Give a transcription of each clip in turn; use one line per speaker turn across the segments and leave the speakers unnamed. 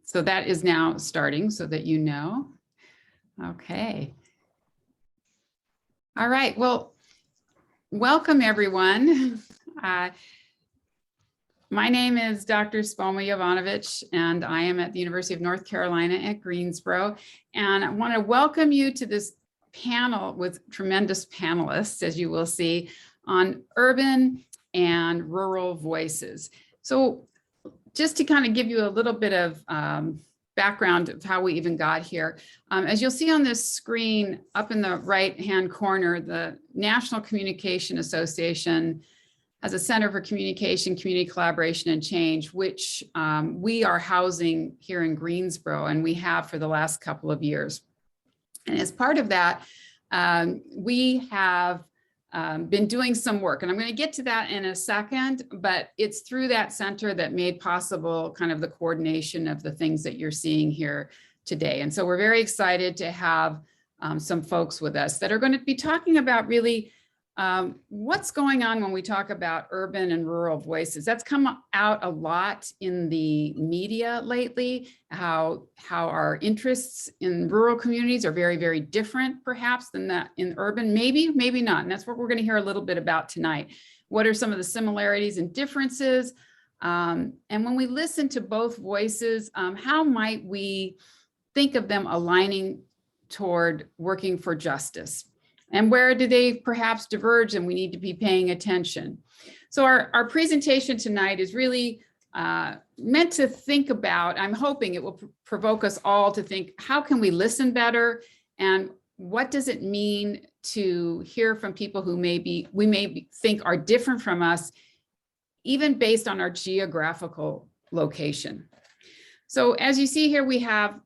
So that is now starting so that you know. Okay. All right, well, welcome everyone. My name is Dr. Spoma Jovanovic, and I am at the University of North Carolina at Greensboro. And I want to welcome you to this panel with tremendous panelists, as you will see, on urban and rural voices. So just to kind of give you a little bit of background of how we even got here. As you'll see on this screen up in the right-hand corner, the National Communication Association has a Center for Communication, Community Collaboration, and Change, which we are housing here in Greensboro, and we have for the last couple of years. And as part of that, we have been doing some work, and I'm going to get to that in a second, but it's through that center that made possible kind of the coordination of the things that you're seeing here today. And so we're very excited to have some folks with us that are going to be talking about really what's going on when we talk about urban and rural voices. That's come out a lot in the media lately, how our interests in rural communities are very, very different perhaps than that in urban, maybe not. And that's what we're going to hear a little bit about tonight. What are some of the similarities and differences? And when we listen to both voices, how might we think of them aligning toward working for justice? And where do they perhaps diverge and we need to be paying attention? So our presentation tonight is really meant to think about, I'm hoping it will provoke us all to think, how can we listen better? And what does it mean to hear from people who we may think are different from us, even based on our geographical location? So as you see here, we have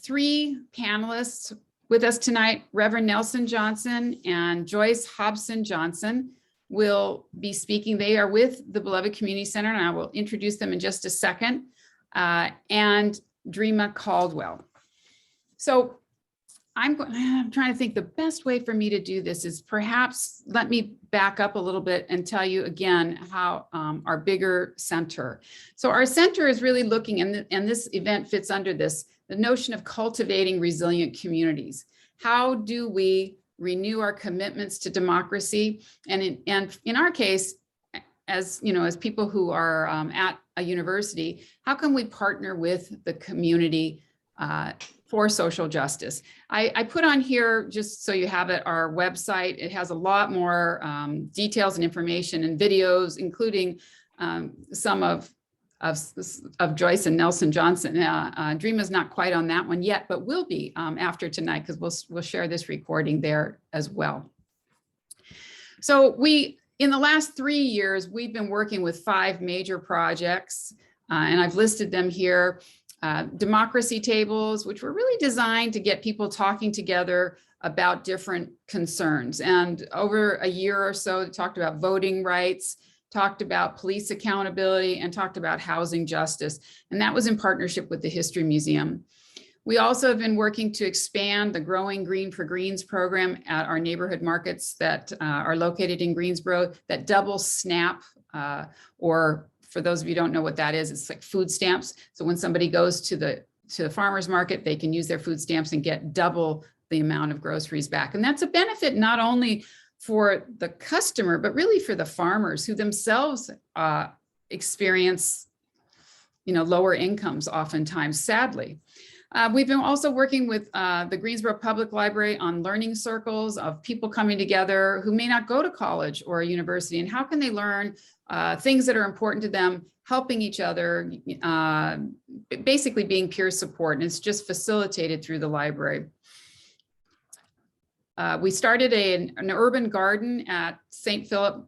3 panelists with us tonight. Reverend Nelson Johnson and Joyce Hobson Johnson will be speaking. They are with the Beloved Community Center, and I will introduce them in just a second, and Dreama Caldwell. So I'm trying to think the best way for me to do this is perhaps let me back up a little bit and tell you again how our bigger center. So our center is really looking, and this event fits under this, the notion of cultivating resilient communities. How do we renew our commitments to democracy? And in our case, as you know, as people who are at a university, how can we partner with the community for social justice? I put on here, just so you have it, our website. It has a lot more details and information and videos, including some of Joyce and Nelson Johnson. Dreama's not quite on that one yet, but will be after tonight, because we'll share this recording there as well. So in the last 3 years, we've been working with 5 major projects, and I've listed them here. Democracy tables, which were really designed to get people talking together about different concerns. And over a year or so, it talked about voting rights, talked about police accountability, and talked about housing justice. And that was in partnership with the History Museum. We also have been working to expand the Growing Green for Greens program at our neighborhood markets that are located in Greensboro, that double SNAP, or for those of you who don't know what that is, it's like food stamps. So when somebody goes to the farmer's market, they can use their food stamps and get double the amount of groceries back. And that's a benefit not only for the customer, but really for the farmers who themselves experience, lower incomes oftentimes, sadly. We've been also working with the Greensboro Public Library on learning circles of people coming together who may not go to college or a university, and how can they learn things that are important to them, helping each other, basically being peer support, and it's just facilitated through the library. We started an urban garden at St. Philip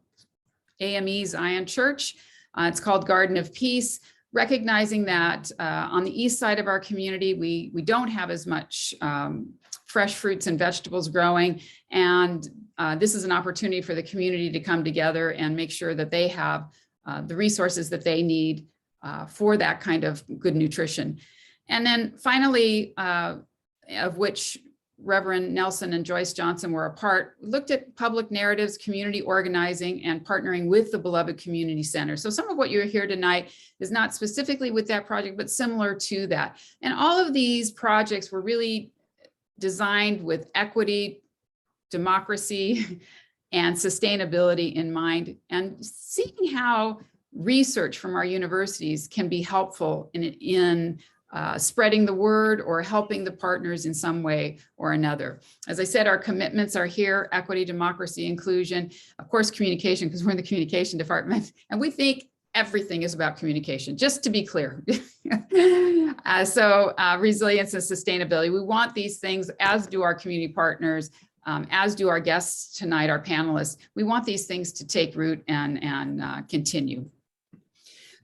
AME Zion Church. It's called Garden of Peace, recognizing that on the east side of our community, we don't have as much fresh fruits and vegetables growing. And this is an opportunity for the community to come together and make sure that they have the resources that they need for that kind of good nutrition. And then finally, of which Reverend Nelson and Joyce Johnson were a part, looked at public narratives, community organizing, and partnering with the Beloved Community Center. So some of what you're here tonight is not specifically with that project, but similar to that. And all of these projects were really designed with equity, democracy, and sustainability in mind, and seeing how research from our universities can be helpful in spreading the word or helping the partners in some way or another. As I said, our commitments are here: equity, democracy, inclusion, of course, communication, because we're in the communication department, and we think everything is about communication, just to be clear. Resilience and sustainability. We want these things, as do our community partners, as do our guests tonight, our panelists. We want these things to take root and continue.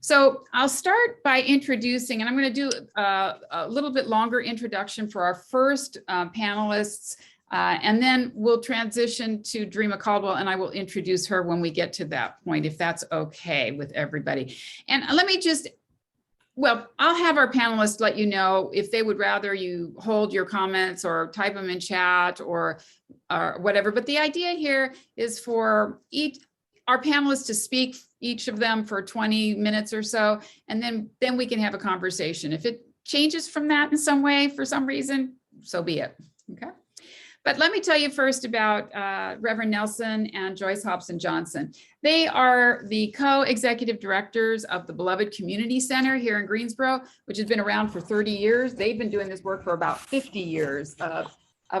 So I'll start by introducing, and I'm going to do a little bit longer introduction for our first panelists, and then we'll transition to Dreama Caldwell, and I will introduce her when we get to that point, if that's okay with everybody. And let me just, well, I'll have our panelists let you know if they would rather you hold your comments or type them in chat or whatever. But the idea here is for our panelists to speak, each of them for 20 minutes or so, and then we can have a conversation. If it changes from that in some way, for some reason, so be it, okay? But let me tell you first about Reverend Nelson and Joyce Hobson Johnson. They are the co-executive directors of the Beloved Community Center here in Greensboro, which has been around for 30 years. They've been doing this work for about 50 years of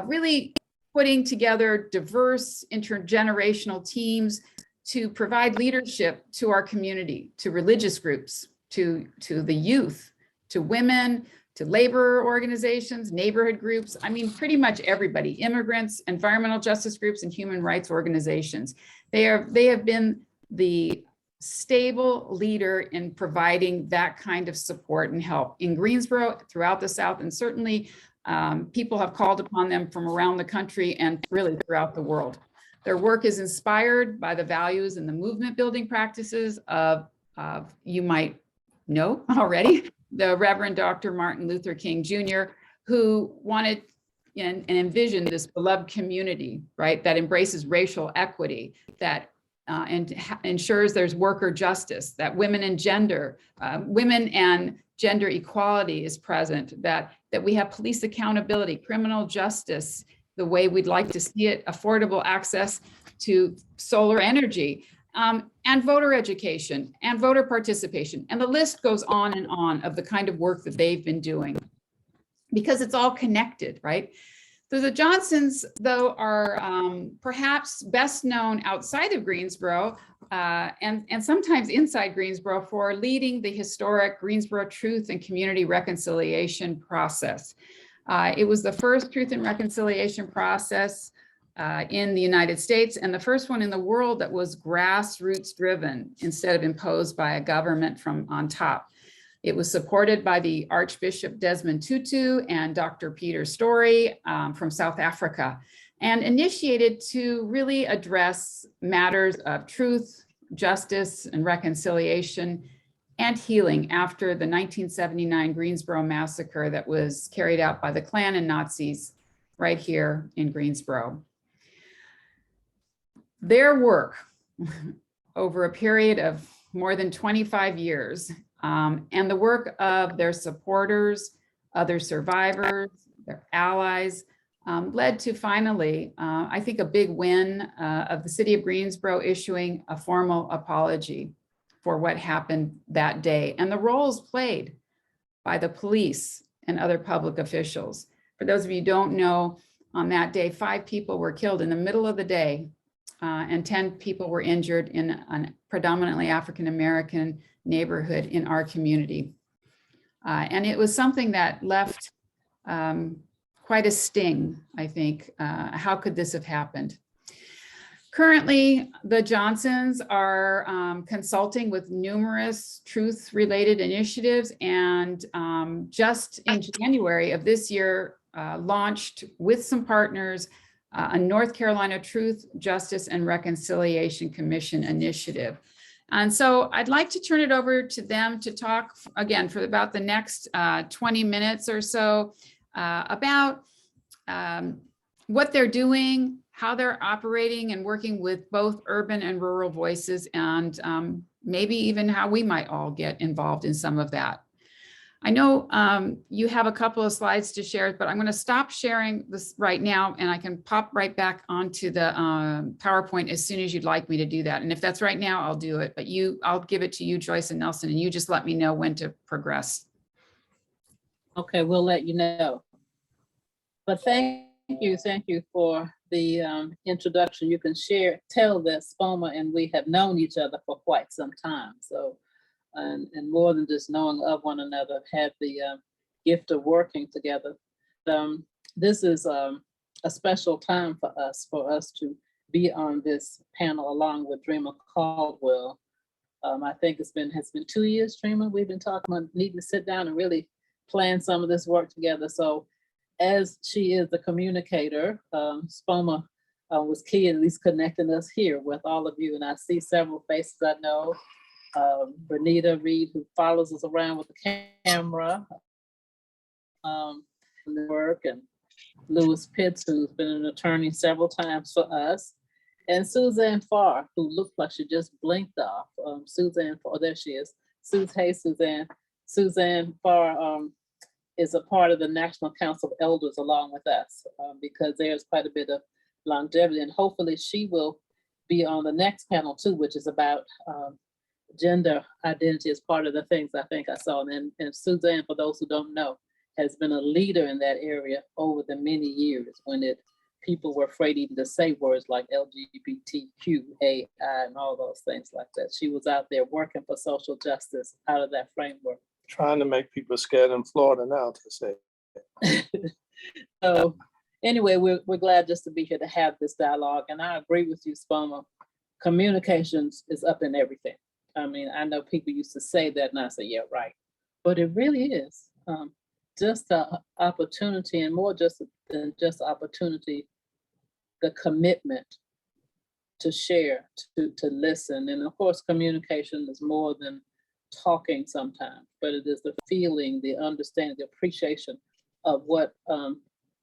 really putting together diverse intergenerational teams to provide leadership to our community, to religious groups, to the youth, to women, to labor organizations, neighborhood groups. I mean, pretty much everybody, immigrants, environmental justice groups, and human rights organizations. They have been the stable leader in providing that kind of support and help in Greensboro, throughout the South, and certainly people have called upon them from around the country and really throughout the world. Their work is inspired by the values and the movement building practices of you might know already, the Reverend Dr. Martin Luther King Jr., who wanted and envisioned this beloved community, right, that embraces racial equity, that ensures there's worker justice, that women and gender equality is present, that we have police accountability, criminal justice, the way we'd like to see it, affordable access to solar energy, and voter education and voter participation. And the list goes on of the kind of work that they've been doing, because it's all connected, right? So the Johnsons, though, are perhaps best known outside of Greensboro and sometimes inside Greensboro for leading the historic Greensboro Truth and Community Reconciliation process. It was the first Truth and Reconciliation process in the United States, and the first one in the world that was grassroots driven instead of imposed by a government from on top. It was supported by the Archbishop Desmond Tutu and Dr. Peter Story from South Africa, and initiated to really address matters of truth, justice, and reconciliation and healing after the 1979 Greensboro massacre that was carried out by the Klan and Nazis right here in Greensboro. Their work over a period of more than 25 years and the work of their supporters, other survivors, their allies, led to finally, I think, a big win of the city of Greensboro issuing a formal apology for what happened that day and the roles played by the police and other public officials. For those of you who don't know, on that day, 5 people were killed in the middle of the day and 10 people were injured in a predominantly African-American neighborhood in our community. And it was something that left quite a sting, I think. How could this have happened? Currently, the Johnsons are consulting with numerous truth-related initiatives, and just in January of this year, launched with some partners a North Carolina Truth, Justice, and Reconciliation Commission initiative. And so I'd like to turn it over to them to talk again for about the next 20 minutes or so about what they're doing, how they're operating and working with both urban and rural voices, and maybe even how we might all get involved in some of that. I know you have a couple of slides to share, but I'm going to stop sharing this right now, and I can pop right back onto the PowerPoint as soon as you'd like me to do that. And if that's right now, I'll do it, but I'll give it to you, Joyce and Nelson, and you just let me know when to progress.
Okay, we'll let you know. But thank you for the introduction. You can tell that SPOMA and we have known each other for quite some time. So, and more than just knowing of one another, have the gift of working together. This is a special time for us to be on this panel along with Dreama Caldwell. I think has been 2 years, Dreama, we've been talking about needing to sit down and really plan some of this work together. So as she is the communicator, SPOMA was key in at least connecting us here with all of you. And I see several faces I know. Bernita Reed, who follows us around with the camera, work, and Lewis Pitts, who's been an attorney several times for us, and Suzanne Farr, who looked like she just blinked off. Suzanne Farr, there she is. Hey, Suzanne. Suzanne Farr is a part of the National Council of Elders along with us because there's quite a bit of longevity, and hopefully she will be on the next panel too, which is about gender identity as part of the things I think I saw. And Suzanne, for those who don't know, has been a leader in that area over the many years when people were afraid even to say words like LGBTQAI and all those things like that. She was out there working for social justice out of that framework.
Trying to make people scared in Florida now to say.
So anyway, we're glad just to be here to have this dialogue. And I agree with you, SPOMA. Communications is up in everything. I mean, I know people used to say that and I say, yeah, right. But it really is just an opportunity, and more than just opportunity, the commitment to share, to listen. And of course, communication is more than talking sometimes, but it is the feeling, the understanding, the appreciation of what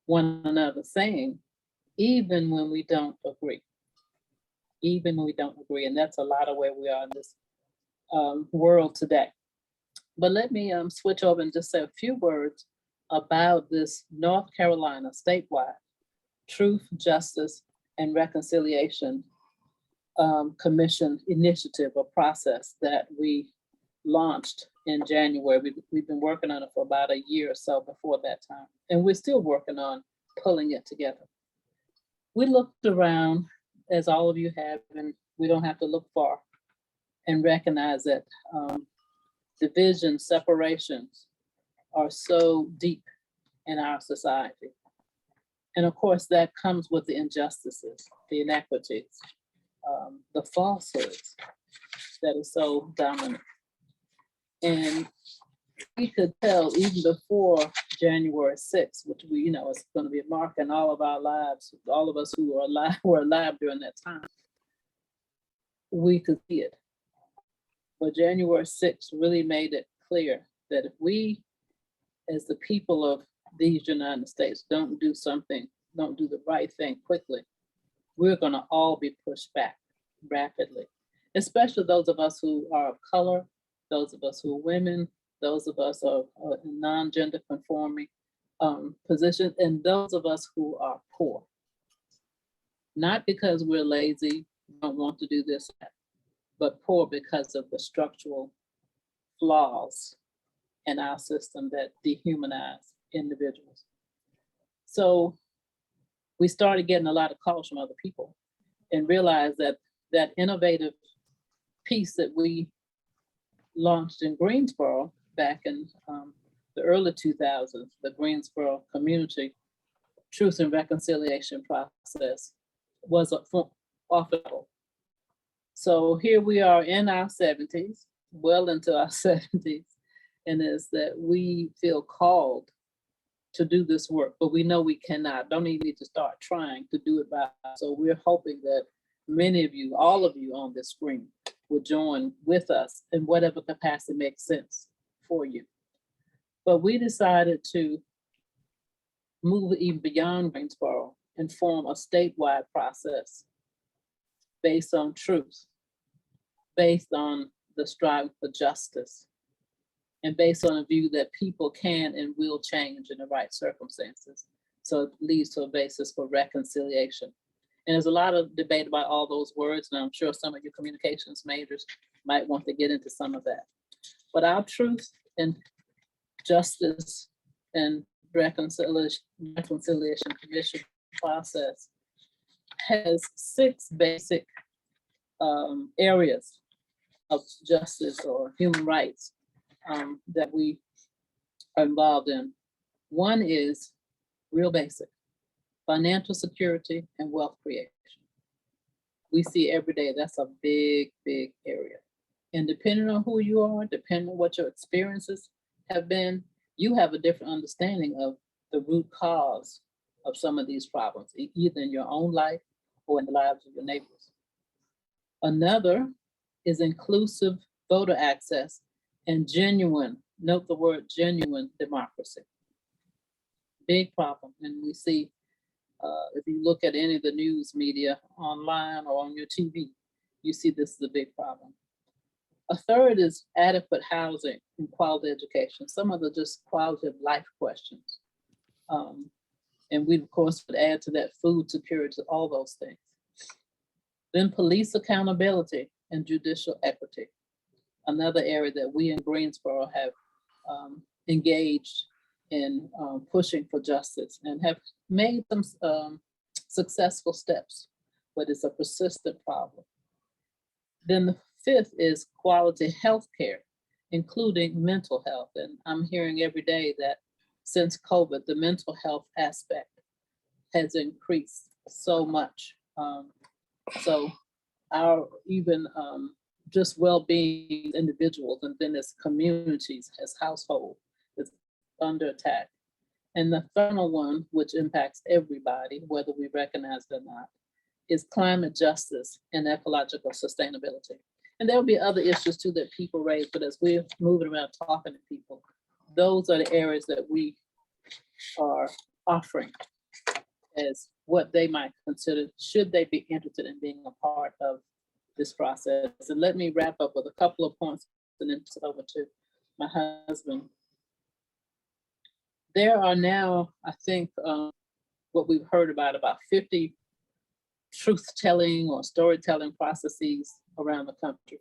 one another is saying, even when we don't agree. Even when we don't agree. And that's a lot of where we are in this world today. But let me switch over and just say a few words about this North Carolina statewide Truth, Justice, and Reconciliation Commission initiative or process that we launched in January. We've been working on it for about a year or so before that time, and we're still working on pulling it together. We looked around, as all of you have, and we don't have to look far, and recognize that divisions, separations are so deep in our society. And of course, that comes with the injustices, the inequities, the falsehoods that are so dominant. And we could tell even before January 6th, which we, is going to be a mark in all of our lives, all of us who were alive during that time, we could see it. But January 6th really made it clear that if we, as the people of these United States, don't do the right thing quickly, we're going to all be pushed back rapidly, especially those of us who are of color, those of us who are women, those of us who are in non-gender conforming positions, and those of us who are poor. Not because we're lazy, don't want to do this, but poor because of the structural flaws in our system that dehumanize individuals. So we started getting a lot of calls from other people and realized that that innovative piece that we launched in Greensboro back in the early 2000s, the Greensboro Community Truth and Reconciliation Process, was offerable. So here we are in our 70s, well into our 70s, and is that we feel called to do this work, but we know we cannot, don't even need to start trying to do it by ourselves. So we're hoping that many of you, all of you on this screen, will join with us in whatever capacity makes sense for you. But we decided to move even beyond Greensboro and form a statewide process based on truth, based on the strive for justice, and based on a view that people can and will change in the right circumstances. So it leads to a basis for reconciliation. And there's a lot of debate about all those words, and I'm sure some of your communications majors might want to get into some of that. But our truth and justice and reconciliation commission process has 6 basic areas of justice or human rights that we are involved in. One is real basic: financial security and wealth creation. We see every day that's a big, big area. And depending on who you are, depending on what your experiences have been, you have a different understanding of the root cause of some of these problems, either in your own life or in the lives of your neighbors. Another is inclusive voter access and genuine, note the word genuine, democracy. Big problem. And we see, if you look at any of the news media online or on your TV, you see this is a big problem. A third is adequate housing and quality education. Some of the just quality of life questions. And we, of course, would add to that food security, all those things. Then police accountability and judicial equity. Another area that we in Greensboro have engaged in pushing for justice and have made some successful steps, but it's a persistent problem. Then the 5th is quality health care, including mental health. And I'm hearing every day that since COVID, the mental health aspect has increased so much. So our even just well-being individuals and then as communities, as households, is under attack. And the final one, which impacts everybody, whether we recognize it or not, is climate justice and ecological sustainability. And there'll be other issues too that people raise, but as we're moving around talking to people, those are the areas that we are offering as what they might consider, should they be interested in being a part of this process. And let me wrap up with a couple of points and then turn it over to my husband. There are now, I think, what we've heard about 50 truth-telling or storytelling processes around the country.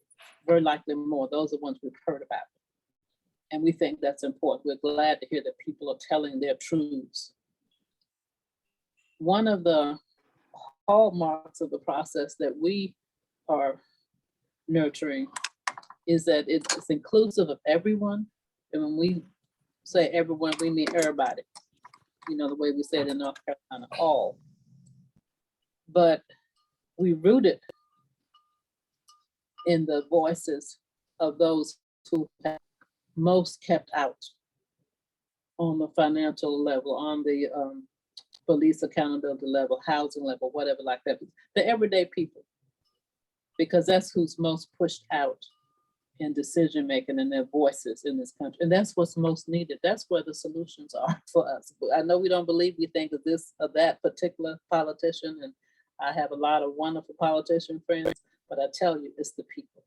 Very likely more. Those are the ones we've heard about. And we think that's important. We're glad to hear that people are telling their truths. One of the hallmarks of the process that we are nurturing is that it's inclusive of everyone. And when we say everyone, we mean everybody. You know, the way we say it in North Carolina, all. But we root it in the voices of those who have most kept out on the financial level, on the police accountability level, housing level, whatever like that. The everyday people, because that's who's most pushed out in decision making and their voices in this country. And that's what's most needed. That's where the solutions are for us. I know we don't believe we think of this or that particular politician, and I have a lot of wonderful politician friends, but I tell you, it's the people.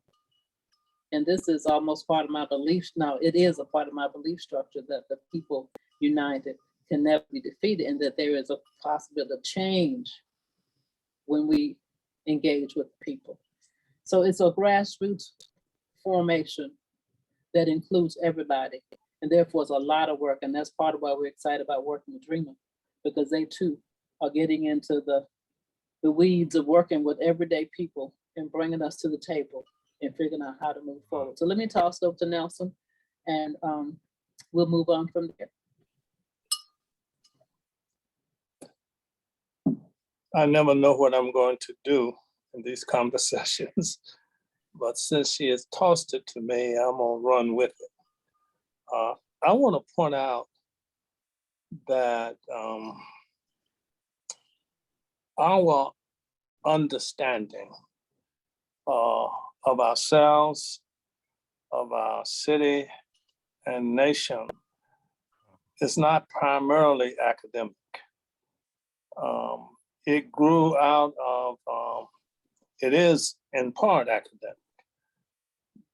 And this is almost part of my belief. Now, it is a part of my belief structure that the people united can never be defeated, and that there is a possibility of change when we engage with people. So it's a grassroots formation that includes everybody. And therefore, it's a lot of work. And that's part of why we're excited about working with Dreama, because they too are getting into the weeds of working with everyday people and bringing us to the table and figuring out how to move forward. So let me toss it over to Nelson, and we'll move on from there.
I never know what I'm going to do in these conversations, but since she has tossed it to me, I'm gonna run with it. I want to point out that our understanding of ourselves, of our city and nation is not primarily academic. It grew out of, it is in part academic,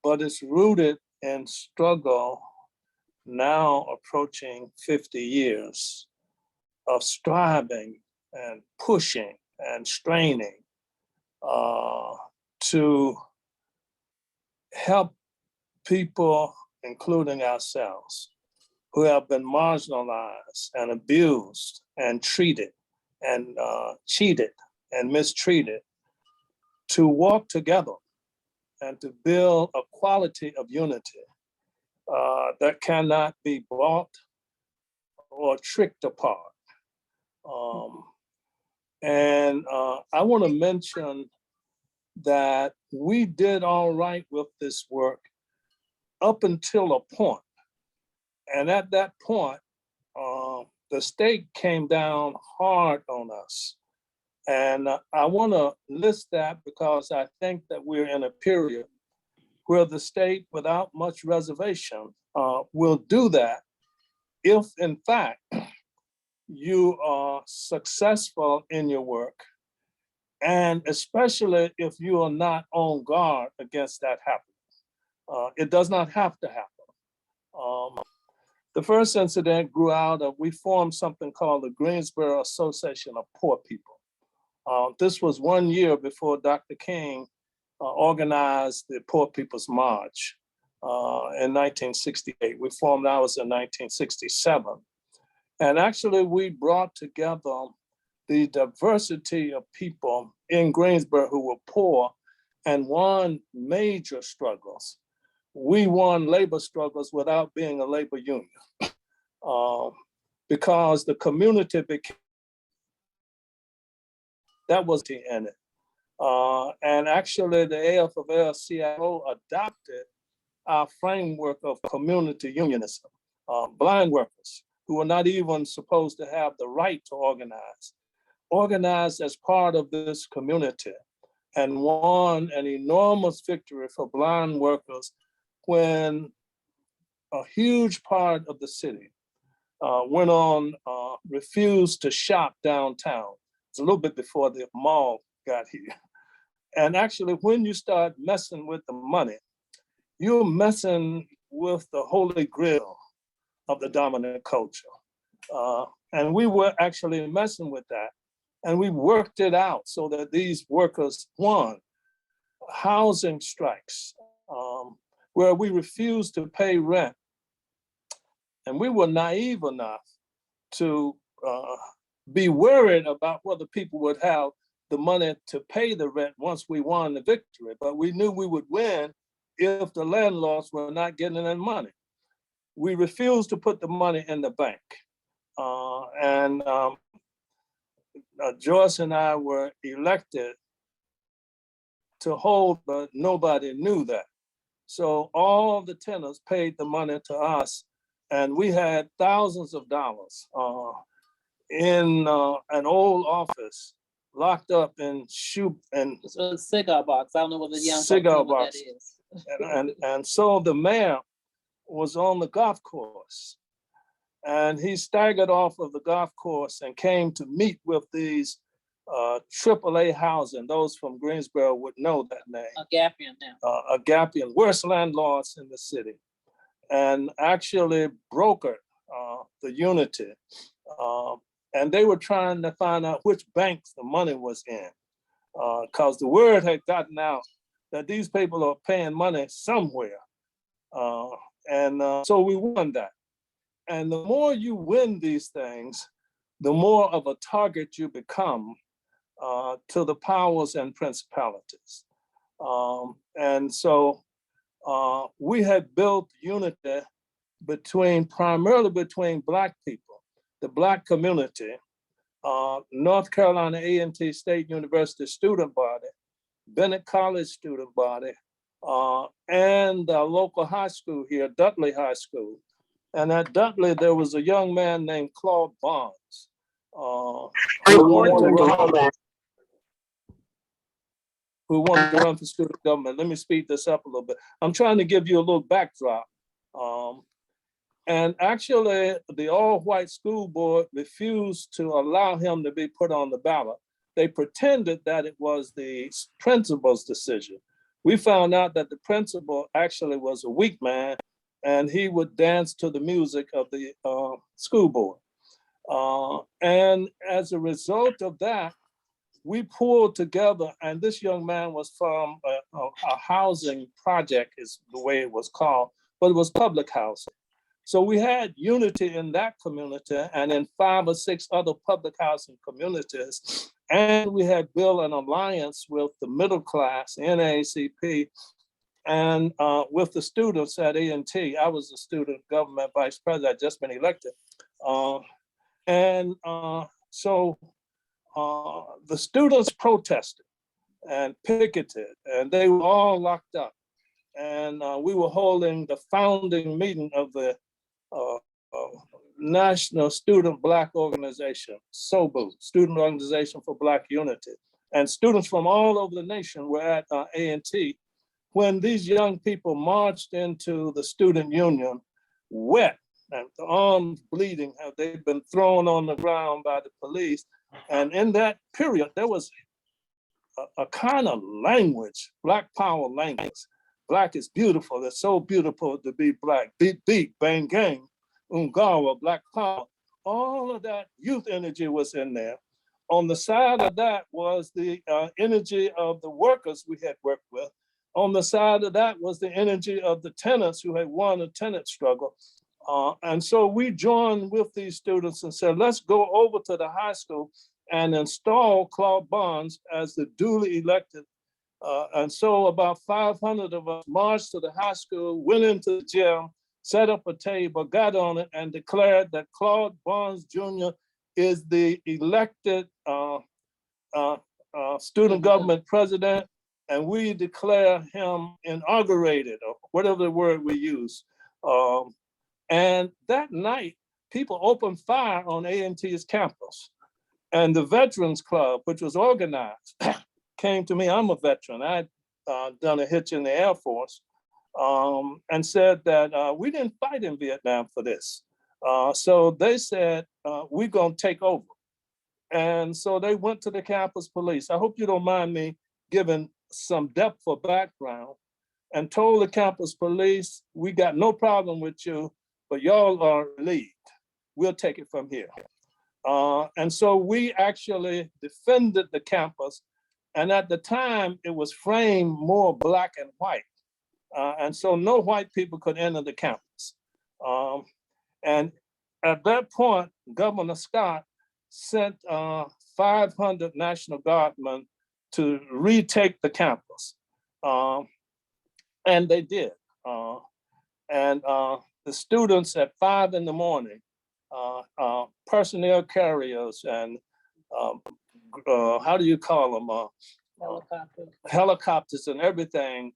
but it's rooted in struggle now approaching 50 years of striving and pushing and straining to help people, including ourselves, who have been marginalized and abused and treated and cheated and mistreated, to walk together and to build a quality of unity that cannot be bought or tricked apart. I want to mention that we did all right with this work up until a point. And at that point, the state came down hard on us. And I want to list that because I think that we're in a period where the state, without much reservation, will do that if, in fact, you are successful in your work, and especially if you are not on guard against that happening. It does not have to happen. The first incident grew out of, we formed something called the Greensboro Association of Poor People. This was 1 year before Dr. King organized the Poor People's March in 1968. We formed ours in 1967. And actually we brought together the diversity of people in Greensboro who were poor and won major struggles. We won labor struggles without being a labor union because the community became, that was the in it. And actually the AFL-CIO adopted our framework of community unionism. Blind workers who were not even supposed to have the right to organized as part of this community and won an enormous victory for blind workers when a huge part of the city went on, refused to shop downtown. It's a little bit before the mall got here. And actually, when you start messing with the money, you're messing with the holy grail of the dominant culture. And we were actually messing with that. And we worked it out so that these workers won. Housing strikes, where we refused to pay rent. And we were naive enough to be worried about whether people would have the money to pay the rent once we won the victory. But we knew we would win if the landlords were not getting any money. We refused to put the money in the bank. Joyce and I were elected to hold, but nobody knew that. So all the tenants paid the money to us, and we had thousands of dollars in an old office, locked up in
It's a cigar box. I don't know what the young
cigar
people know what
box.
that is.
And so the mayor was on the golf course, and he staggered off of the golf course and came to meet with these AAA housing. Those from Greensboro would know that name.
Agapian now.
Agapian, worst landlords in the city, and actually brokered the unity. And they were trying to find out which banks the money was in, because the word had gotten out that these people are paying money somewhere. So we won that. And the more you win these things, the more of a target you become to the powers and principalities. So we had built unity primarily between Black people, the Black community, North Carolina A&T State University student body, Bennett College student body, and the local high school here, Dudley High School. And at Dudley, there was a young man named Claude Barnes, who wanted to run for student government. Let me speed this up a little bit. I'm trying to give you a little backdrop. And actually, the all-white school board refused to allow him to be put on the ballot. They pretended that it was the principal's decision. We found out that the principal actually was a weak man, and he would dance to the music of the school board. And as a result of that, we pulled together, and this young man was from a housing project, is the way it was called, but it was public housing. So we had unity in that community and in 5 or 6 other public housing communities. And we had built an alliance with the middle class, NAACP, and with the students at A&T. I was a student government vice president, I'd just been elected. So the students protested and picketed, and they were all locked up. And we were holding the founding meeting of the National Student Black Organization, SOBU, Student Organization for Black Unity. And students from all over the nation were at A&T when these young people marched into the student union wet and the arms bleeding. They'd been thrown on the ground by the police. And in that period, there was a kind of language, Black power language. Black is beautiful. It's so beautiful to be Black. Beat, beat, bang, gang, Ungawa, Black power. All of that youth energy was in there. On the side of that was the energy of the workers we had worked with. On the side of that was the energy of the tenants who had won a tenant struggle. And so we joined with these students and said, let's go over to the high school and install Claude Barnes as the duly elected. And so about 500 of us marched to the high school, went into the gym, set up a table, got on it, and declared that Claude Barnes Jr. is the elected student government president, and we declare him inaugurated, or whatever the word we use. And that night, people opened fire on A&T's campus. And the Veterans Club, which was organized, came to me. I'm a veteran. I'd done a hitch in the Air Force, and said that we didn't fight in Vietnam for this. So they said, we're gonna take over. And so they went to the campus police. I hope you don't mind me giving some depth or background, and told the campus police, we got no problem with you, but y'all are relieved. We'll take it from here. And so we actually defended the campus. And at the time, it was framed more Black and white. And so no white people could enter the campus. And at that point, Governor Scott sent 500 National Guardmen to retake the campus. And they did. And the students at 5 in the morning, personnel carriers and how do you call them? Helicopters and everything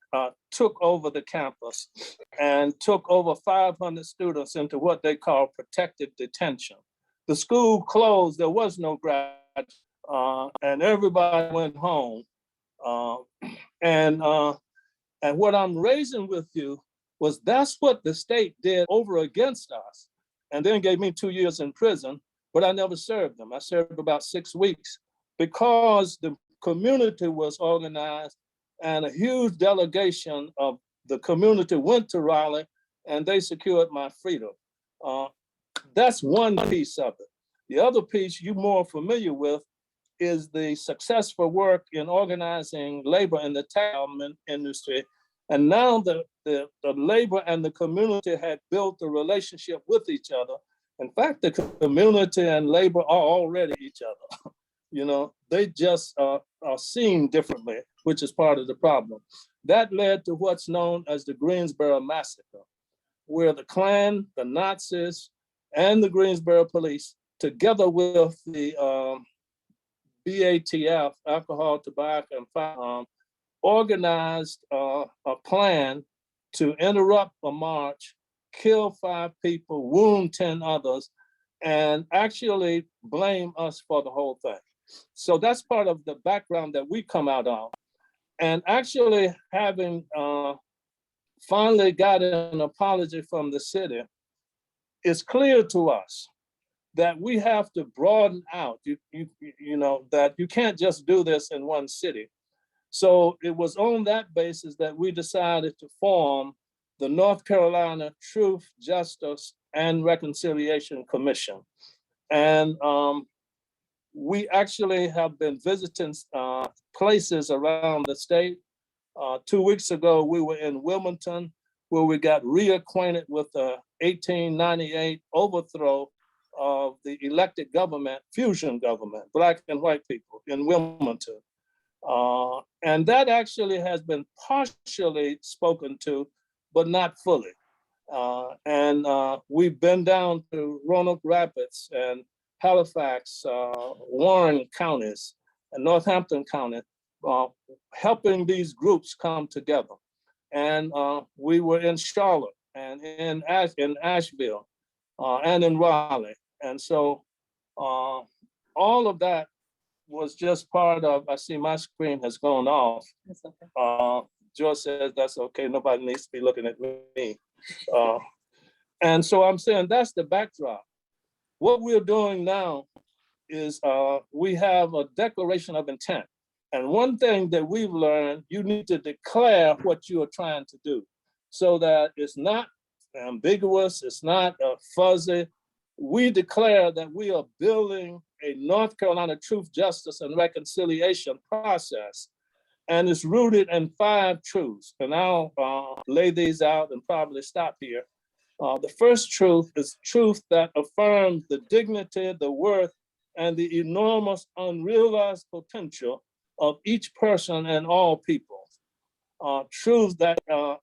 took over the campus and took over 500 students into what they call protective detention. The school closed, there was no graduate, and everybody went home. And what I'm raising with you was that's what the state did over against us, and then gave me 2 years in prison, but I never served them. I served about 6 weeks because the community was organized and a huge delegation of the community went to Raleigh and they secured my freedom. That's one piece of it. The other piece you're more familiar with is the successful work in organizing labor in the tech industry. And now the labor and the community had built a relationship with each other. In fact, the community and labor are already each other. You know, they just are seen differently, which is part of the problem. That led to what's known as the Greensboro Massacre, where the Klan, the Nazis, and the Greensboro police, together with the BATF, alcohol, tobacco, and firearms, organized a plan to interrupt a march, kill 5 people, wound 10 others, and actually blame us for the whole thing. So that's part of the background that we come out of. And actually having finally got an apology from the city, it's clear to us that we have to broaden out. You know that you can't just do this in one city. So it was on that basis that we decided to form the North Carolina Truth, Justice, and Reconciliation Commission. And we actually have been visiting places around the state. 2 weeks ago, we were in Wilmington, where we got reacquainted with the 1898 overthrow of the elected government, fusion government, Black and white people in Wilmington. And that actually has been partially spoken to, but not fully. And we've been down to Roanoke Rapids and Halifax, Warren counties, and Northampton County, helping these groups come together. And we were in Charlotte and in Asheville and in Raleigh. And so all of that was just part of, I see my screen has gone off.
That's okay.
Joyce says that's okay, nobody needs to be looking at me. And so I'm saying that's the backdrop. What we're doing now is we have a declaration of intent. And one thing that we've learned, you need to declare what you are trying to do so that it's not ambiguous, it's not fuzzy. We declare that we are building a North Carolina Truth, Justice, and Reconciliation process. And it's rooted in 5 truths. And I'll lay these out and probably stop here. The first truth is truth that affirms the dignity, the worth, and the enormous unrealized potential of each person and all people. Truths that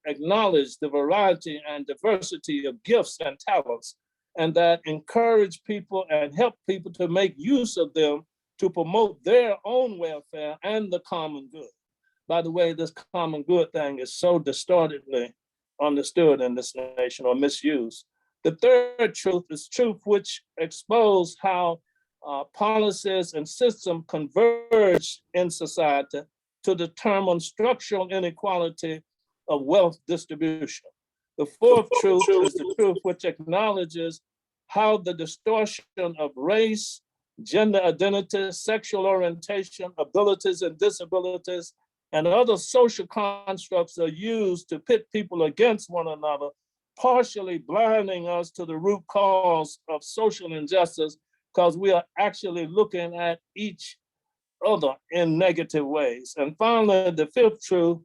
acknowledge the variety and diversity of gifts and talents, and that encourage people and help people to make use of them to promote their own welfare and the common good. By the way, this common good thing is so distortedly understood in this nation or misused. The third truth is truth which exposes how policies and systems converge in society to determine structural inequality of wealth distribution. The fourth truth is the truth which acknowledges how the distortion of race, gender identity, sexual orientation, abilities and disabilities, and other social constructs are used to pit people against one another, partially blinding us to the root cause of social injustice, because we are actually looking at each other in negative ways. And finally, the fifth truth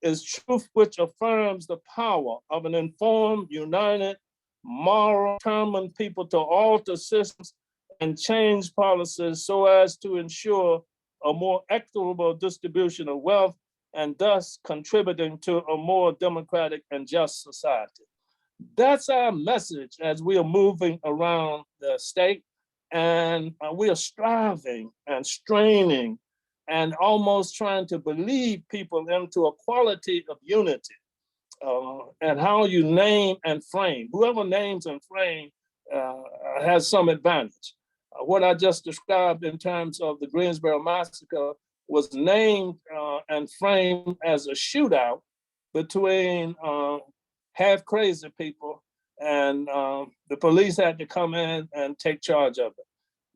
is truth which affirms the power of an informed, united, moral, determined people to alter systems and change policies so as to ensure a more equitable distribution of wealth and thus contributing to a more democratic and just society. That's our message as we are moving around the state, and we are striving and straining and almost trying to believe people into a quality of unity and how you name and frame. Whoever names and frame has some advantage. What I just described in terms of the Greensboro massacre was named and framed as a shootout between half crazy people, and the police had to come in and take charge of it.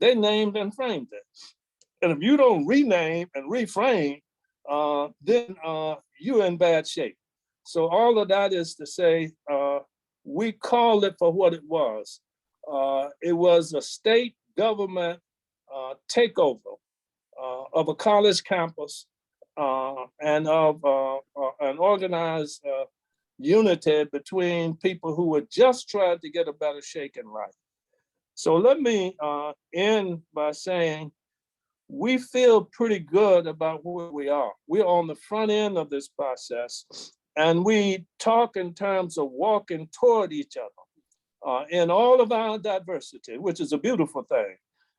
They named and framed it. And if you don't rename and reframe, then you're in bad shape. So all of that is to say, we called it for what it was. It was a state government takeover of a college campus and of an organized unity between people who were just trying to get a better shake in life. So let me end by saying we feel pretty good about where we are. We're on the front end of this process, and we talk in terms of walking toward each other in all of our diversity, which is a beautiful thing,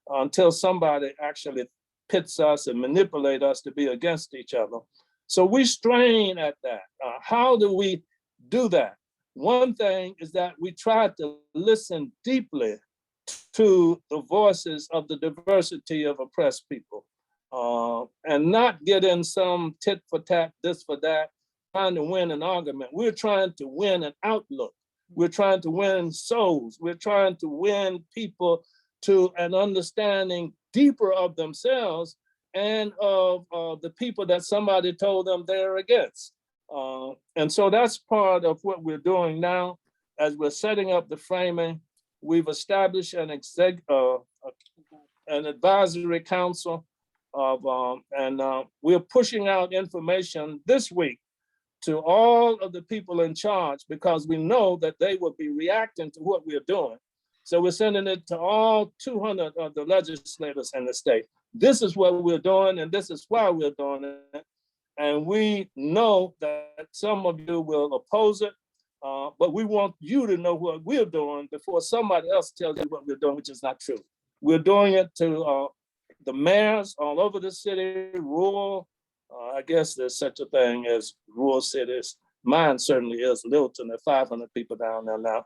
until somebody actually pits us and manipulate us to be against each other. So we strain at that. How do we do that? One thing is that we try to listen deeply to the voices of the diversity of oppressed people and not get in some tit for tat, this for that, trying to win an argument. We're trying to win an outlook. We're trying to win souls. We're trying to win people to an understanding deeper of themselves and of the people that somebody told them they're against. And so that's part of what we're doing now. As we're setting up the framing, we've established an advisory council and we're pushing out information this week to all of the people in charge because we know that they will be reacting to what we're doing. So we're sending it to all 200 of the legislators in the state. This is what we're doing and this is why we're doing it. And we know that some of you will oppose it, but we want you to know what we're doing before somebody else tells you what we're doing, which is not true. We're doing it to the mayors all over the city, rural. I guess there's such a thing as rural cities. Mine certainly is Littleton, there are 500 people down there now.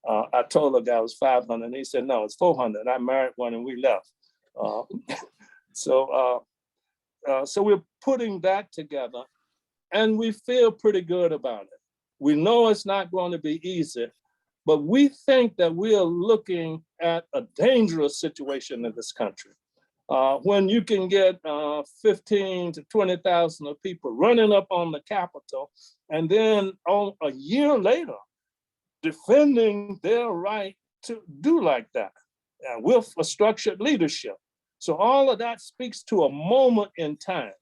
I told the guy it was 500 and he said, no, it's 400. I married one and we left. So we're putting that together and we feel pretty good about it. We know it's not going to be easy, but we think that we are looking at a dangerous situation in this country. When you can get 15 to 20,000 of people running up on the Capitol and then a year later, defending their right to do like that with a structured leadership. So all of that speaks to a moment in time.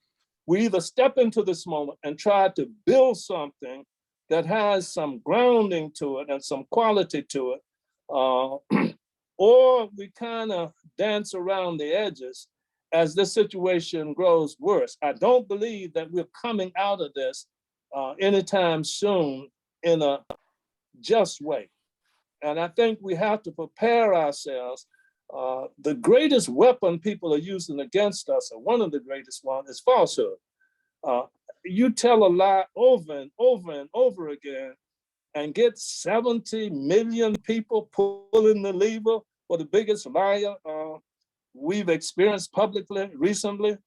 We either step into this moment and try to build something that has some grounding to it and some quality to it, or we kind of dance around the edges as this situation grows worse. I don't believe that we're coming out of this anytime soon in a just way. And I think we have to prepare ourselves. The greatest weapon people are using against us, or one of the greatest ones, is falsehood. You tell a lie over and over and over again and get 70 million people pulling the lever for the biggest liar we've experienced publicly recently.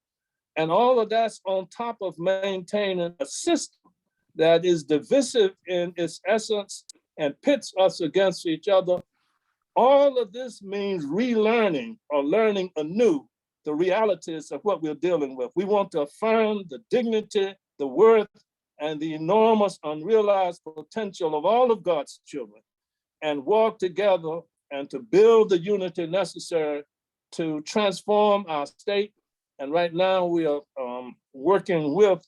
And all of that's on top of maintaining a system that is divisive in its essence and pits us against each other. All of this means relearning or learning anew the realities of what we're dealing with. We want to affirm the dignity, the worth, and the enormous unrealized potential of all of God's children and walk together and to build the unity necessary to transform our state. And right now we are working with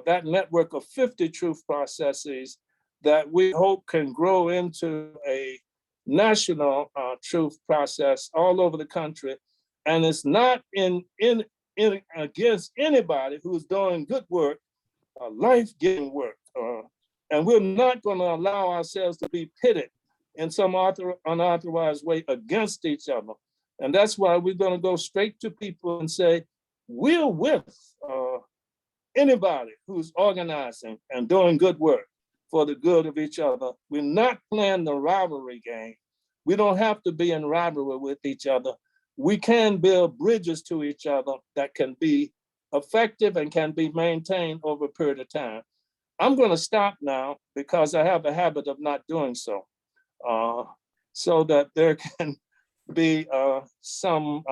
that network of 50 truth processes that we hope can grow into a national truth process all over the country. And it's not in against anybody who's doing good work, life-giving work. And we're not going to allow ourselves to be pitted in some unauthorized way against each other. And that's why we're going to go straight to people and say, we're with anybody who's organizing and doing good work for the good of each other. We're not playing the rivalry game. We don't have to be in rivalry with each other. We can build bridges to each other that can be effective and can be maintained over a period of time. I'm going to stop now because I have a habit of not doing so, so that there can be some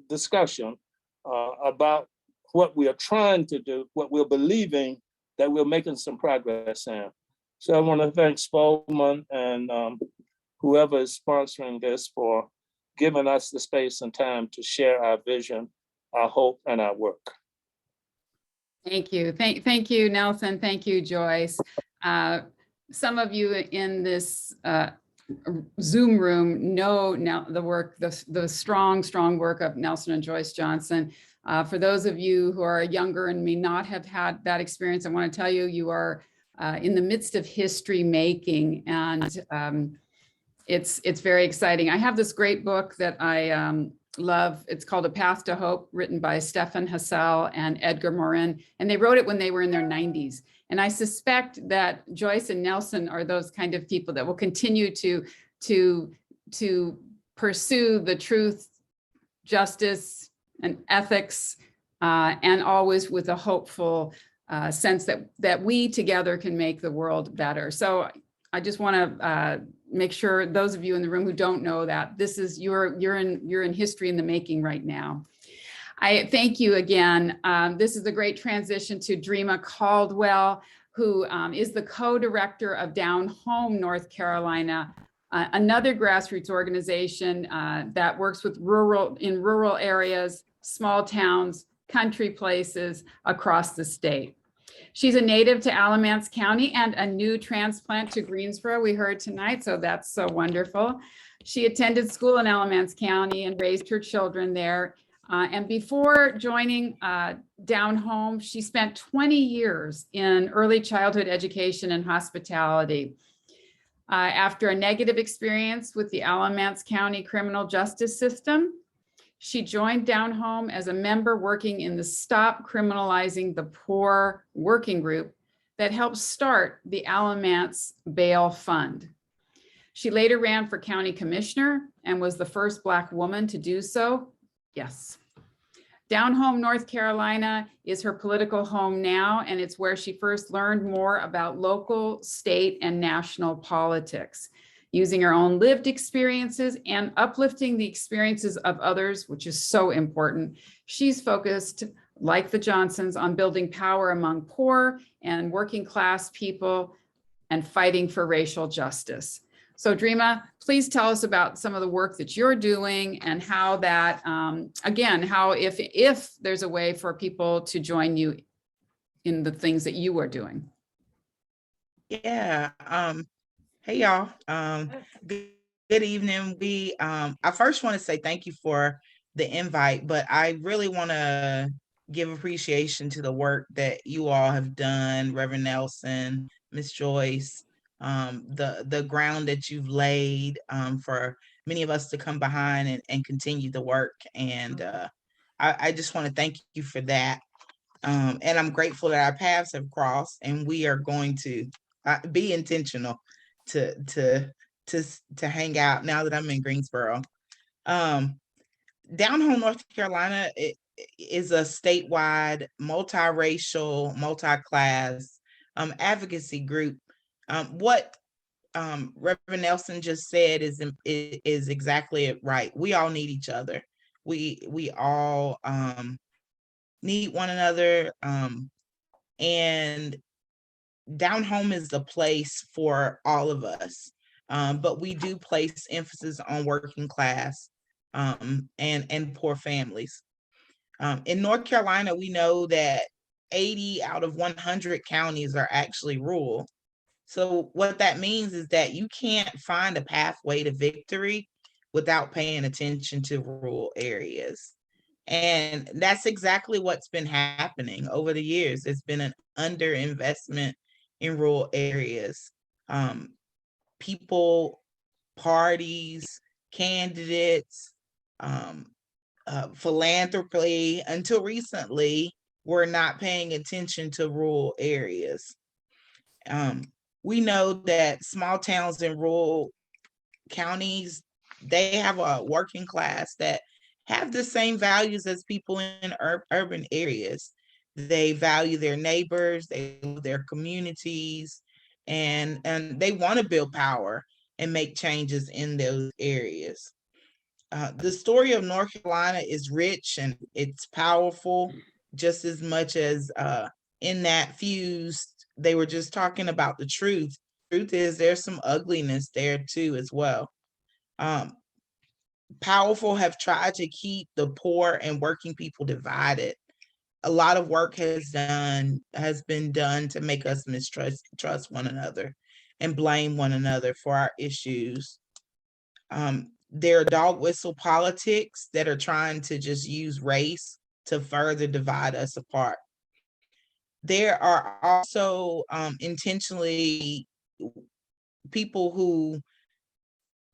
discussion about what we are trying to do, what we're believing that we're making some progress in. So I want to thank Spaldman and whoever is sponsoring this for giving us the space and time to share our vision, our hope, and our work.
Thank you. Thank you, Nelson. Thank you, Joyce. Some of you in this Zoom room know now the work, the strong work of Nelson and Joyce Johnson. For those of you who are younger and may not have had that experience, I want to tell you, you are in the midst of history making, and it's very exciting. I have this great book that I love. It's called A Path to Hope, written by Stefan Hassel and Edgar Morin, and they wrote it when they were in their 90s. And I suspect that Joyce and Nelson are those kind of people that will continue to pursue the truth, justice, and ethics, and always with a hopeful sense that we together can make the world better. So I just want to make sure those of you in the room who don't know that this is you're in history in the making right now. I thank you again. This is a great transition to Dreama Caldwell, who is the co-director of Down Home, North Carolina, another grassroots organization that works with rural areas, small towns, country places across the state. She's a native to Alamance County and a new transplant to Greensboro, we heard tonight, so that's so wonderful. She attended school in Alamance County and raised her children there. And before joining Down Home, she spent 20 years in early childhood education and hospitality. After a negative experience with the Alamance County criminal justice system, she joined Down Home as a member working in the Stop Criminalizing the Poor working group that helped start the Alamance Bail Fund. She later ran for county commissioner and was the first Black woman to do so. Yes. Down Home, North Carolina is her political home now, and it's where she first learned more about local, state, and national politics, using her own lived experiences and uplifting the experiences of others, which is so important. She's focused, like the Johnsons, on building power among poor and working class people and fighting for racial justice. So Dreama, please tell us about some of the work that you're doing and how that, again, how if there's a way for people to join you in the things that you are doing.
Yeah. Hey, y'all. Good evening. I first want to say thank you for the invite, but I really want to give appreciation to the work that you all have done, Reverend Nelson, Miss Joyce, the ground that you've laid for many of us to come behind and continue the work. And I just want to thank you for that. And I'm grateful that our paths have crossed, and we are going to be intentional to hang out now that I'm in Greensboro. Down Home, North Carolina is a statewide, multiracial, multi-class advocacy group. What Reverend Nelson just said is exactly it right. We all need each other. We all need one another, and Down Home is the place for all of us, but we do place emphasis on working class and poor families. In North Carolina, we know that 80 out of 100 counties are actually rural. So what that means is that you can't find a pathway to victory without paying attention to rural areas. And that's exactly what's been happening over the years. There's been an underinvestment in rural areas. People, parties, candidates, philanthropy, until recently, were not paying attention to rural areas. We know that small towns and rural counties, they have a working class that have the same values as people in urban areas. They value their neighbors, they love their communities, and they want to build power and make changes in those areas. The story of North Carolina is rich and it's powerful, just as much as in that fused, they were just talking about the truth. Truth is there's some ugliness there too as well. Powerful have tried to keep the poor and working people divided. A lot of work has been done to make us mistrust one another and blame one another for our issues. There are dog whistle politics that are trying to just use race to further divide us apart. There are also intentionally people who,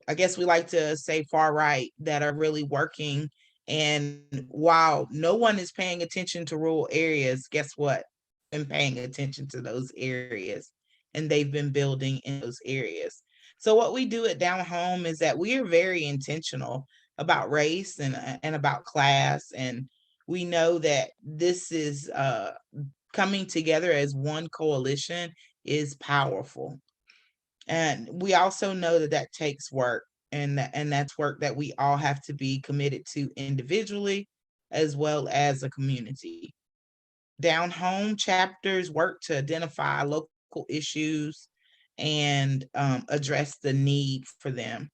I guess we like to say far right, that are really working. And while no one is paying attention to rural areas, guess what? Been paying attention to those areas, and they've been building in those areas. So what we do at Down Home is that we are very intentional about race and about class. And we know that this is coming together as one coalition is powerful. And we also know that that takes work, and that's work that we all have to be committed to individually as well as a community. Down home chapters work to identify local issues and address the need for them.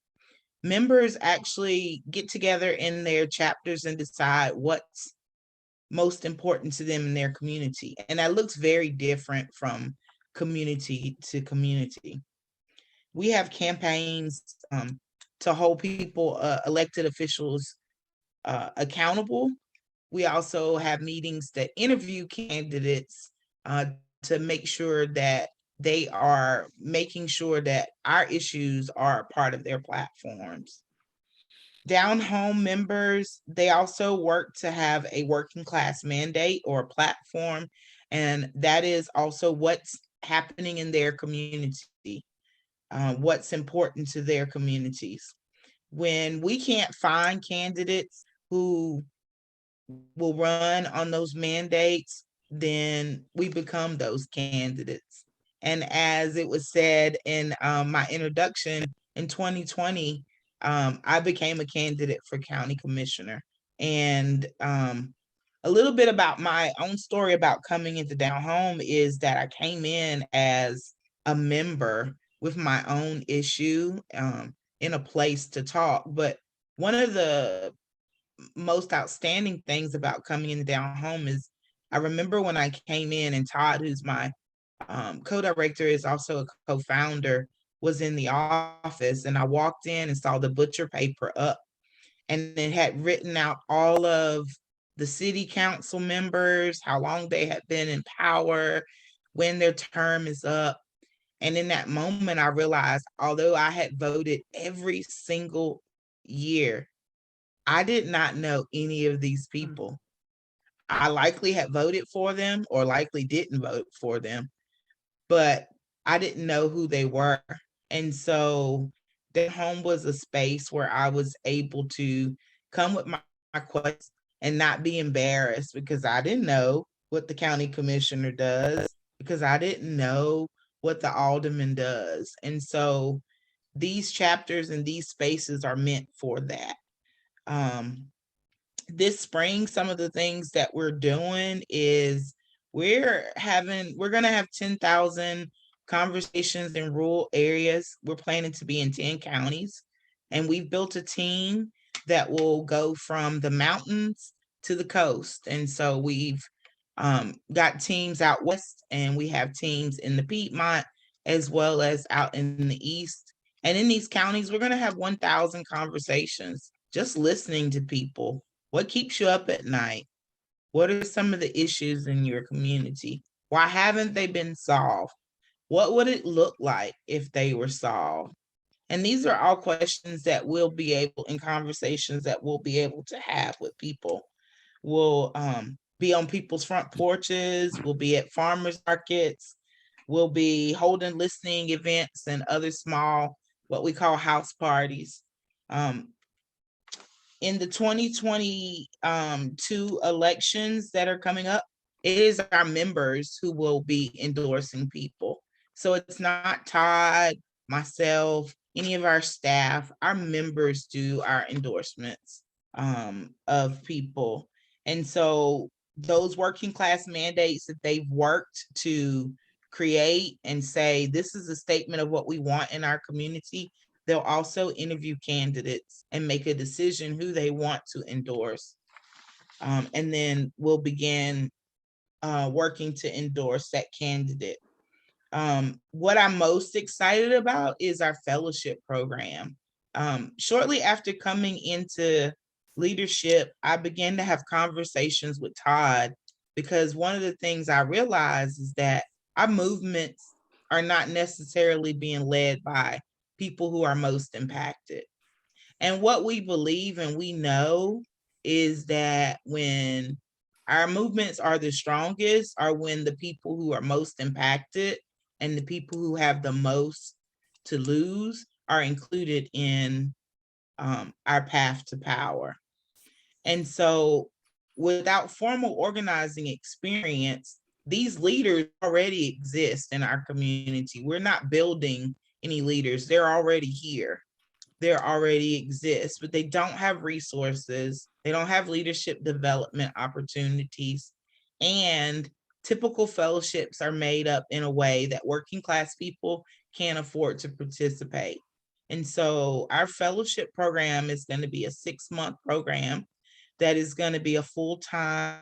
Members actually get together in their chapters and decide what's most important to them in their community. And that looks very different from community to community. We have campaigns to hold people, elected officials, accountable. We also have meetings that interview candidates to make sure that they are making sure that our issues are a part of their platforms. Down home members, they also work to have a working class mandate or platform, and that is also what's happening in their community, what's important to their communities. When we can't find candidates who will run on those mandates, then we become those candidates. And as it was said in my introduction, in 2020, I became a candidate for county commissioner. And a little bit about my own story about coming into Down Home is that I came in as a member with my own issue in a place to talk. But one of the most outstanding things about coming in Down Home is I remember when I came in, and Todd, who's my co-director, is also a co-founder, was in the office, and I walked in and saw the butcher paper up, and it had written out all of the city council members, how long they had been in power, when their term is up. And in that moment, I realized, although I had voted every single year, I did not know any of these people. I likely had voted for them or likely didn't vote for them, but I didn't know who they were. And so Down Home was a space where I was able to come with my questions and not be embarrassed because I didn't know what the county commissioner does, because I didn't know what the alderman does. And so these chapters and these spaces are meant for that. This spring, some of the things that we're doing is we're going to have 10,000 conversations in rural areas. We're planning to be in 10 counties, and we've built a team that will go from the mountains to the coast. And so we've got teams out west, and we have teams in the Piedmont as well as out in the east. And in these counties, we're going to have 1,000 conversations, just listening to people. What keeps you up at night? What are some of the issues in your community? Why haven't they been solved? What would it look like if they were solved? And these are all questions that we'll be able, in conversations that we'll be able to have with people. We'll be on people's front porches, we'll be at farmers markets, we'll be holding listening events and other small, what we call house parties. In the 2022 elections that are coming up, it is our members who will be endorsing people. So it's not Todd, myself, any of our staff. Our members do our endorsements of people. And so those working class mandates that they've worked to create and say, this is a statement of what we want in our community, they'll also interview candidates and make a decision who they want to endorse. And then we'll begin working to endorse that candidate. What I'm most excited about is our fellowship program. Shortly after coming into leadership, I began to have conversations with Todd, because one of the things I realized is that our movements are not necessarily being led by people who are most impacted. And what we believe and we know is that when our movements are the strongest are when the people who are most impacted and the people who have the most to lose are included in our path to power. And so without formal organizing experience, these leaders already exist in our community. We're not building any leaders. They're already here. They already exist, but they don't have resources. They don't have leadership development opportunities. And typical fellowships are made up in a way that working class people can't afford to participate. And so our fellowship program is going to be a 6-month program that is going to be a full-time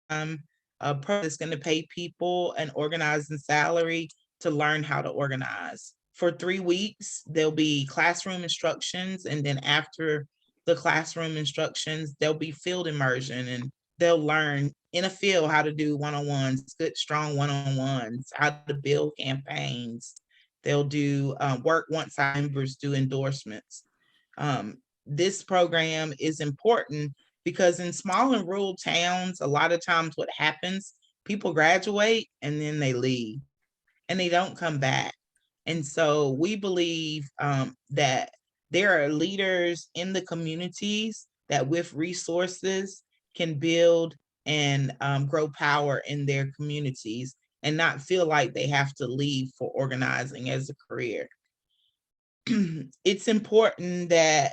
program that's going to pay people an organizing salary to learn how to organize. For 3 weeks, there'll be classroom instructions, and then after the classroom instructions, there'll be field immersion, and they'll learn in a field how to do one-on-ones, good, strong one-on-ones, how to build campaigns. They'll do work once our members do endorsements. This program is important because in small and rural towns, a lot of times what happens, people graduate and then they leave and they don't come back. And so we believe that there are leaders in the communities that with resources can build and grow power in their communities and not feel like they have to leave for organizing as a career. It's important that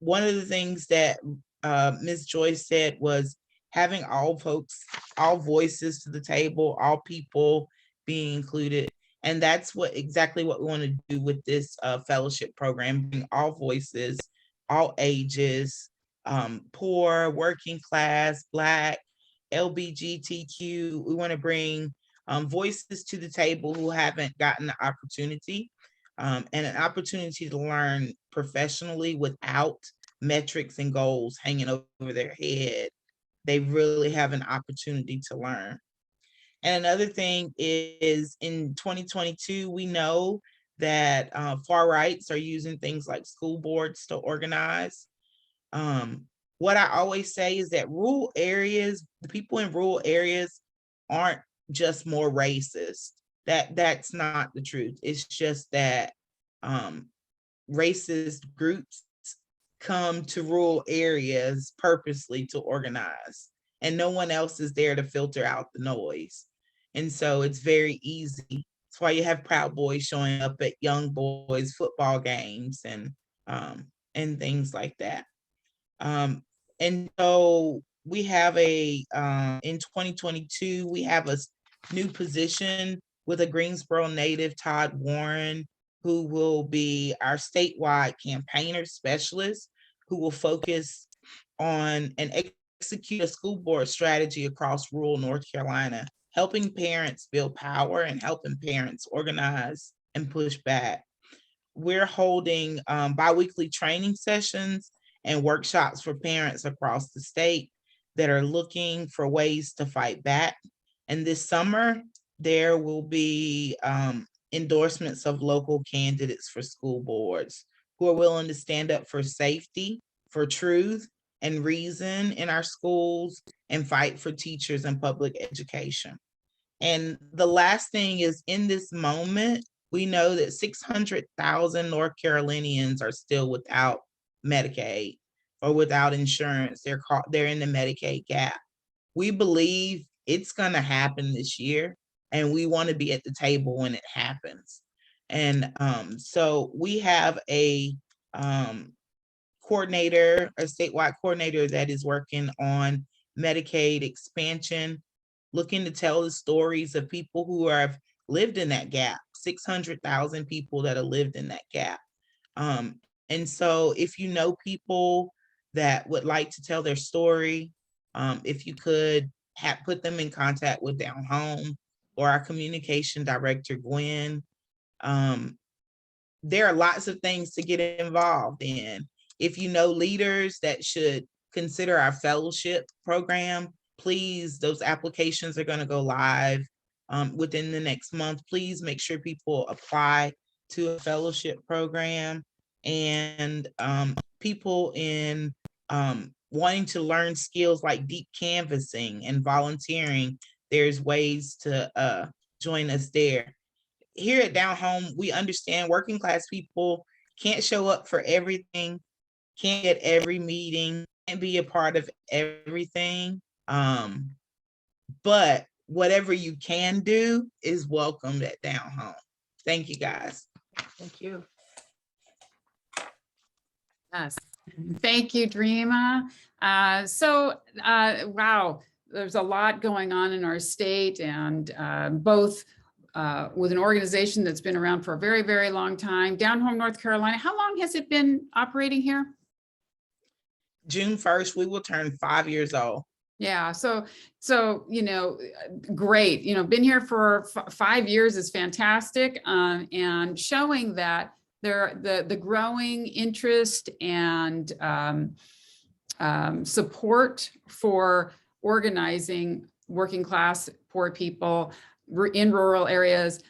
one of the things that Ms. Joyce said was having all folks, all voices to the table, all people being included. And that's exactly what we want to do with this fellowship program, bring all voices, all ages, poor, working class, Black, LGBTQ. We want to bring voices to the table who haven't gotten the opportunity and an opportunity to learn professionally without metrics and goals hanging over their head. They really have an opportunity to learn. And another thing is in 2022, we know that far rights are using things like school boards to organize. What I always say is that rural areas, the people in rural areas aren't just more racist. That's not the truth. It's just that racist groups come to rural areas purposely to organize, and no one else is there to filter out the noise. And so it's very easy. That's why you have Proud Boys showing up at young boys' football games and things like that. And so we have in 2022, we have a new position with a Greensboro native, Todd Warren, who will be our statewide campaigner specialist, who will focus on and execute a school board strategy across rural North Carolina, helping parents build power and helping parents organize and push back. We're holding biweekly training sessions and workshops for parents across the state that are looking for ways to fight back. And this summer, there will be endorsements of local candidates for school boards who are willing to stand up for safety, for truth and reason in our schools, and fight for teachers and public education. And the last thing is, in this moment, we know that 600,000 North Carolinians are still without Medicaid or without insurance. They're in the Medicaid gap. We believe it's going to happen this year, and we want to be at the table when it happens. And so we have a coordinator, a statewide coordinator that is working on Medicaid expansion, looking to tell the stories of people who have lived in that gap, 600,000 people that have lived in that gap. And so if you know people that would like to tell their story, if you could put them in contact with Down Home or our communication director, Gwen. There are lots of things to get involved in. If you know leaders that should consider our fellowship program, please, those applications are going to go live within the next month. Please make sure people apply to a fellowship program. And people in wanting to learn skills like deep canvassing and volunteering, there's ways to join us there. Here at Down Home, we understand working class people can't show up for everything, can't get every meeting, can't be a part of everything. But whatever you can do is welcomed at Down Home. Thank you, guys.
Thank you.
Yes, thank you, Dreama. Wow, there's a lot going on in our state, and both with an organization that's been around for a very, very long time, Down Home, North Carolina. How long has it been operating here?
June 1st, we will turn 5 years old.
Yeah, so great. Been here for 5 years is fantastic, and showing that the growing interest and support for organizing working class poor people in rural areas.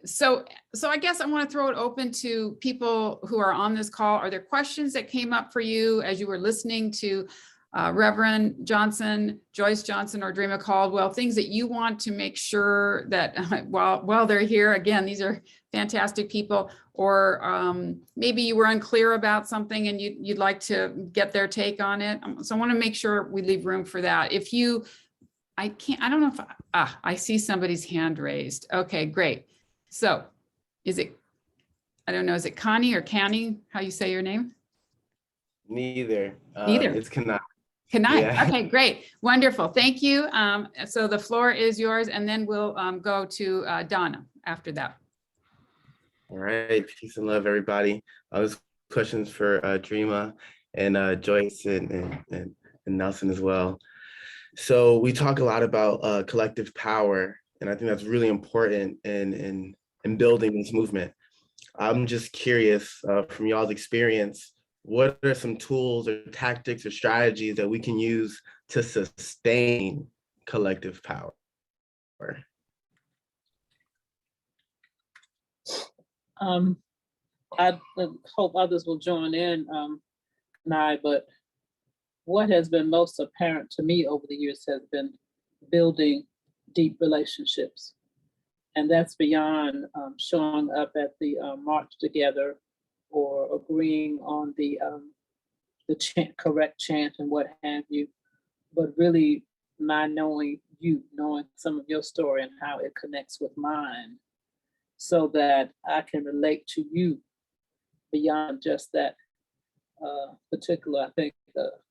So I guess I want to throw it open to people who are on this call. Are there questions that came up for you as you were listening to Reverend Johnson, Joyce Johnson, or Dreama Caldwell, things that you want to make sure that while they're here, again, these are fantastic people, or maybe you were unclear about something and you'd like to get their take on it. So I want to make sure we leave room for that. I don't know if, I see somebody's hand raised. Okay, great. So I don't know, is it Connie or Canny? How you say your name?
Neither.
Neither.
It's Kanai.
Kanai.
Yeah.
Okay, great. Wonderful. Thank you. So the floor is yours, and then we'll go to Donna after that.
All right. Peace and love, everybody. Those questions for Dreama and Joyce and Nelson as well. So we talk a lot about collective power, and I think that's really important in building this movement. I'm just curious from y'all's experience, what are some tools or tactics or strategies that we can use to sustain collective power?
I hope others will join in, but what has been most apparent to me over the years has been building deep relationships. And that's beyond showing up at the march together or agreeing on the correct chant and what have you, but really knowing some of your story and how it connects with mine, so that I can relate to you beyond just that particular. I think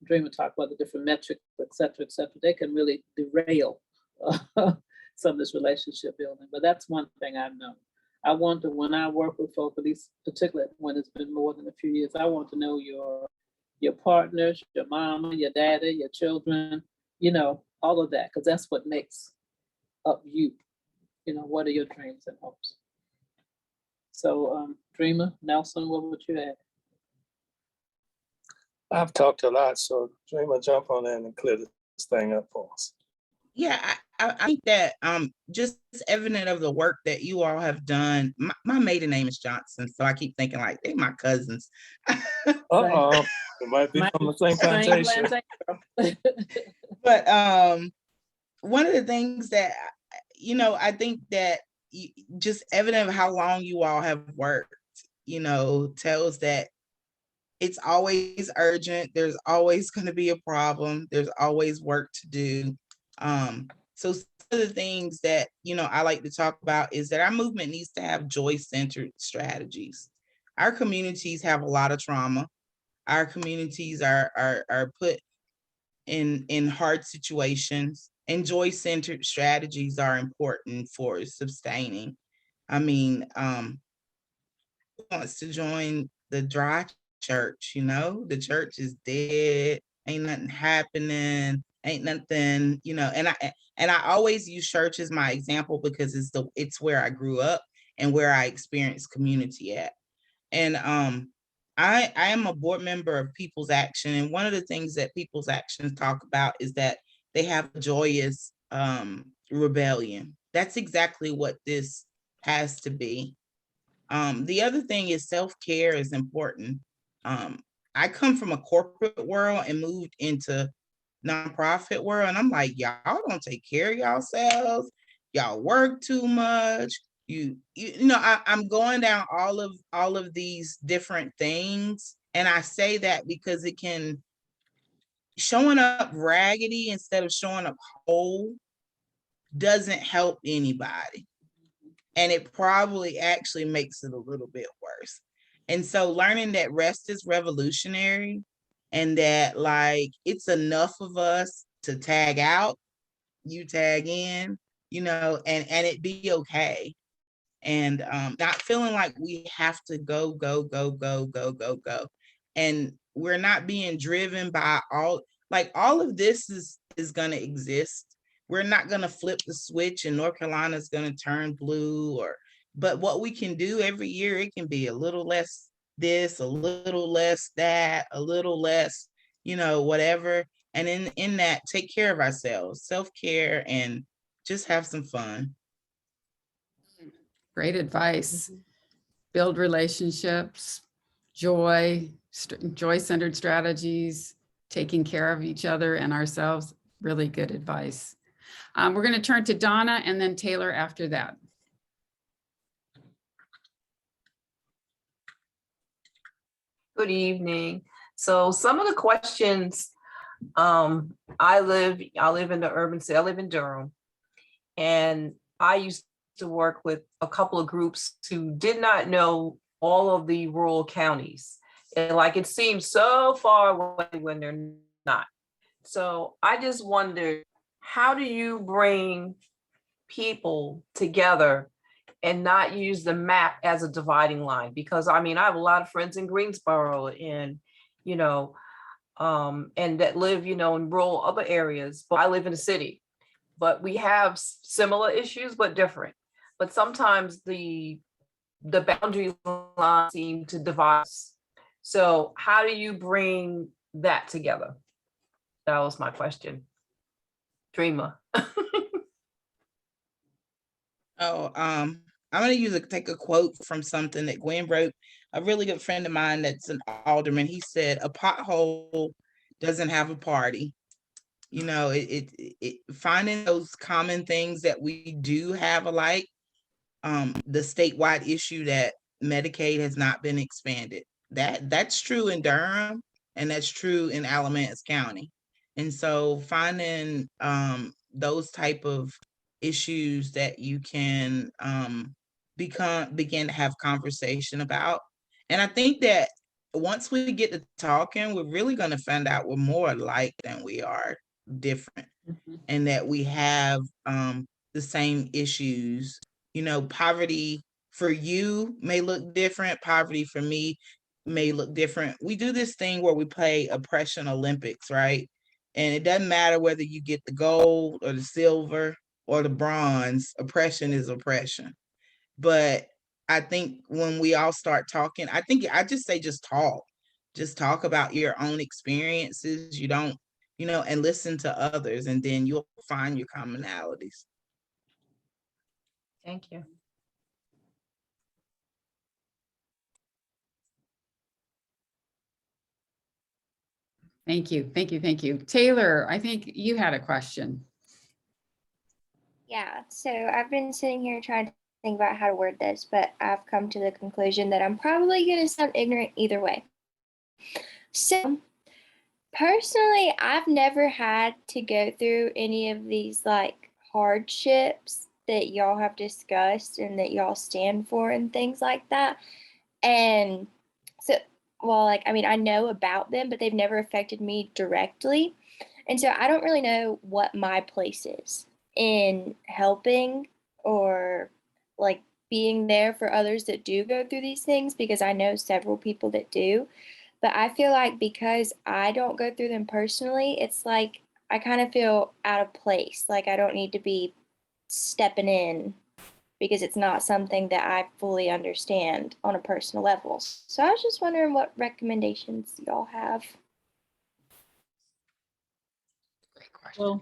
Dreama talked about the different metrics, et cetera, they can really derail some of this relationship building. But that's one thing I know. I want to, when I work with folks, at least particularly when it's been more than a few years, I want to know your partners, your mama, your daddy, your children, all of that, because that's what makes up you. What are your dreams and hopes? So Dreama, Nelson, what would you add?
I've talked a lot, so Dreama, jump on in and clear this thing up for us.
Yeah, I think that just evident of the work that you all have done. My maiden name is Johnson, so I keep thinking like they're my cousins.
Uh-oh, it might be from the same plantation.
But one of the things that, I think that just evident of how long you all have worked, tells that it's always urgent. There's always going to be a problem. There's always work to do. So some of the things that, I like to talk about is that our movement needs to have joy-centered strategies. Our communities have a lot of trauma. Our communities are put in hard situations, and joy-centered strategies are important for sustaining. I mean, who wants to join the dry church? The church is dead, ain't nothing happening, ain't nothing, and I always use church as my example because it's where I grew up and where I experienced community at. And I am a board member of People's Action, and one of the things that People's Actions talk about is that they have a joyous rebellion. That's exactly what this has to be. The other thing is self-care is important. I come from a corporate world and moved into nonprofit world, and I'm like, y'all don't take care of yourselves. Y'all work too much. I'm going down all of these different things, and I say that because it can showing up raggedy instead of showing up whole doesn't help anybody. and it probably actually makes it a little bit worse. And so learning that rest is revolutionary, and that like it's enough of us to tag out, you tag in, and it be okay. And not feeling like we have to go, go, go, go, go, go, go. And we're not being driven by all of this is gonna exist. We're not gonna flip the switch and North Carolina is gonna turn blue, but what we can do every year, it can be a little less this, a little less that, a little less, whatever. And in that, take care of ourselves, self-care, and just have some fun.
Great advice. Build relationships, joy-centered strategies, taking care of each other and ourselves. Really good advice. We're going to turn to Donna and then Taylor after that.
Good evening. So some of the questions, I live in the urban city. I live in Durham, and I used to work with a couple of groups who did not know all of the rural counties. And like it seems so far away when they're not. So I just wondered, how do you bring people together and not use the map as a dividing line? Because I mean, I have a lot of friends in Greensboro and, and that live, in rural other areas, but I live in a city. But we have similar issues, but different. But sometimes the boundary lines seem to divide us. So how do you bring that together? That was my question. Dreama.
I'm gonna take a quote from something that Gwen wrote. A really good friend of mine that's an alderman. He said, "A pothole doesn't have a party." Finding those common things that we do have alike. The statewide issue that Medicaid has not been expanded. That's true in Durham, and that's true in Alamance County. And so finding those type of issues that you can begin to have conversation about. And I think that once we get to talking, we're really going to find out we're more alike than we are different, and that we have the same issues. Poverty for you may look different. Poverty for me may look different. We do this thing where we play Oppression Olympics, right? And it doesn't matter whether you get the gold or the silver or the bronze, oppression is oppression. But I think when we all start talking, I just say just talk about your own experiences. You don't, and listen to others, and then you'll find your commonalities.
Thank you.
Thank you. Thank you. Thank you. Taylor, I think you had a question.
Yeah, so I've been sitting here trying to think about how to word this, but I've come to the conclusion that I'm probably going to sound ignorant either way. So personally, I've never had to go through any of these like hardships that y'all have discussed and that y'all stand for and things like that. And so, well, I know about them, but they've never affected me directly. And so I don't really know what my place is in helping or like being there for others that do go through these things, because I know several people that do. But I feel like because I don't go through them personally, it's like I kind of feel out of place. Like I don't need to be stepping in because it's not something that I fully understand on a personal level. So I was just wondering what recommendations y'all have.
Great question.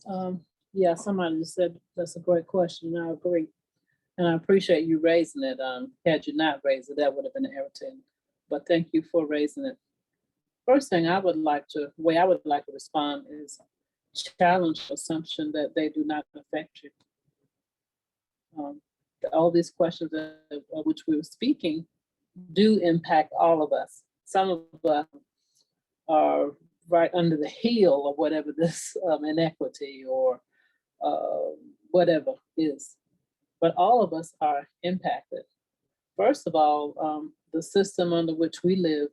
Well, yeah, somebody just said that's a great question, and I agree. And I appreciate you raising it. Had you not raised it, that would have been irritating. But thank you for raising it. First thing the way I would like to respond is challenge the assumption that they do not affect you. All these questions of which we were speaking do impact all of us. Some of us are right under the heel of whatever this inequity or whatever is. but all of us are impacted. First of all, the system under which we live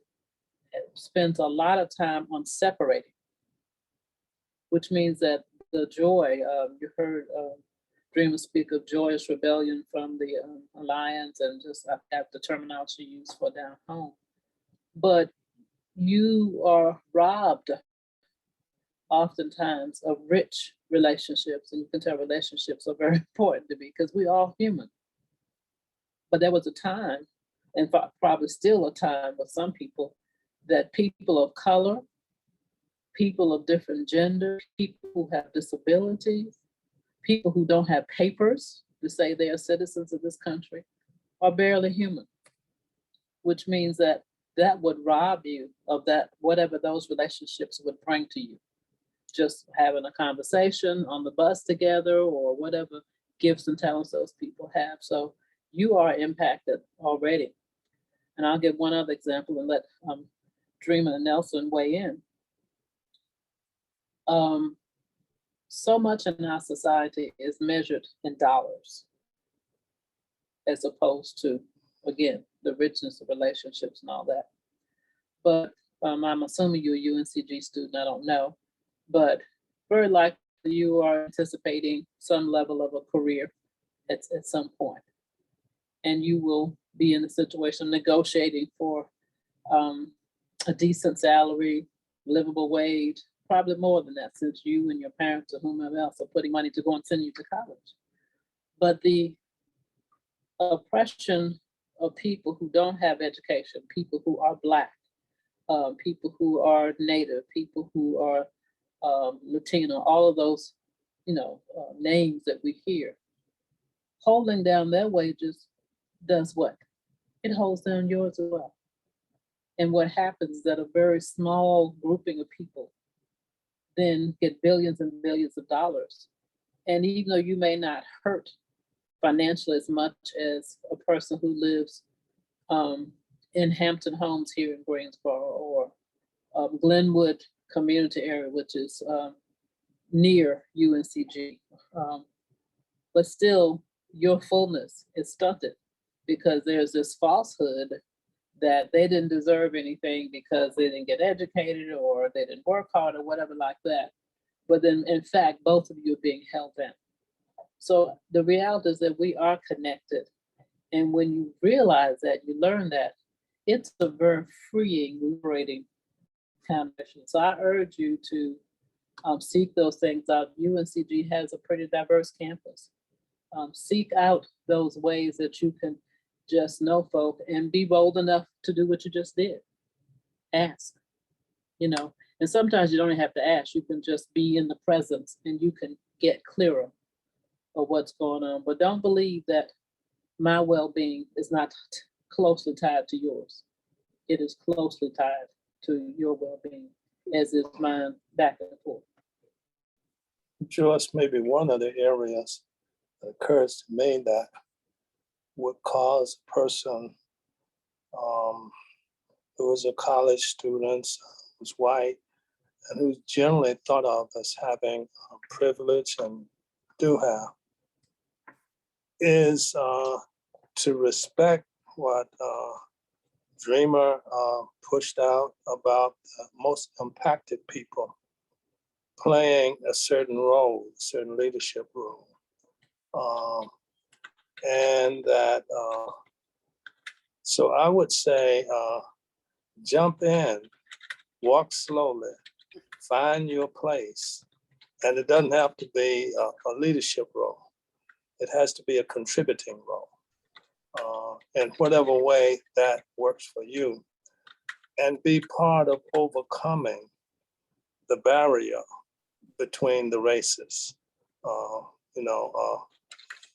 spends a lot of time on separating, which means that the joy, you heard Dreama speak of joyous rebellion from the Alliance, and just I have the terminology used for down home. But you are robbed oftentimes of rich relationships, and you can tell relationships are very important to me because we're all human. But there was a time, and probably still a time with some people, that people of color, people of different gender, people who have disabilities, people who don't have papers to say they are citizens of this country are barely human, which means that that would rob you of that, whatever those relationships would bring to you. Just having a conversation on the bus together or whatever gifts and talents those people have. So you are impacted already. And I'll give one other example and let Dreama and Nelson weigh in. So much in our society is measured in dollars, as opposed to, again, the richness of relationships and all that. But I'm assuming you're a UNCG student, I don't know, but very likely you are anticipating some level of a career at some point. And you will be in the situation negotiating for a decent salary, livable wage, probably more than that, since you and your parents or whomever else are putting money to go and send you to college. But the oppression of people who don't have education, people who are Black, people who are Native, people who are Latino, all of those, names that we hear, holding down their wages does what? It holds down yours as well. And what happens is that a very small grouping of people then get billions and billions of dollars. And even though you may not hurt financially as much as a person who lives in Hampton Homes here in Greensboro, or Glenwood community area, which is near UNCG, but still your fullness is stunted because there's this falsehood that they didn't deserve anything because they didn't get educated or they didn't work hard or whatever like that. But then in fact, both of you are being held in. So the reality is that we are connected. And when you realize that, you learn that, it's a very freeing, liberating kind of mission. So I urge you to seek those things out. UNCG has a pretty diverse campus. Seek out those ways that you can just know folk and be bold enough to do what you just did. Ask, and sometimes you don't even have to ask. You can just be in the presence and you can get clearer of what's going on. But don't believe that my well-being is not closely tied to yours. It is closely tied to your well-being, as is mine, back and forth.
Joyce, maybe one of the areas that occurs to me that would cause a person who is a college student, who's white, and who's generally thought of as having privilege and do have, is to respect what Dreama pushed out about the most impacted people playing a certain role, a certain leadership role. And that, so I would say, jump in, walk slowly, find your place. And it doesn't have to be a leadership role. It has to be a contributing role. In whatever way that works for you, and be part of overcoming the barrier between the races.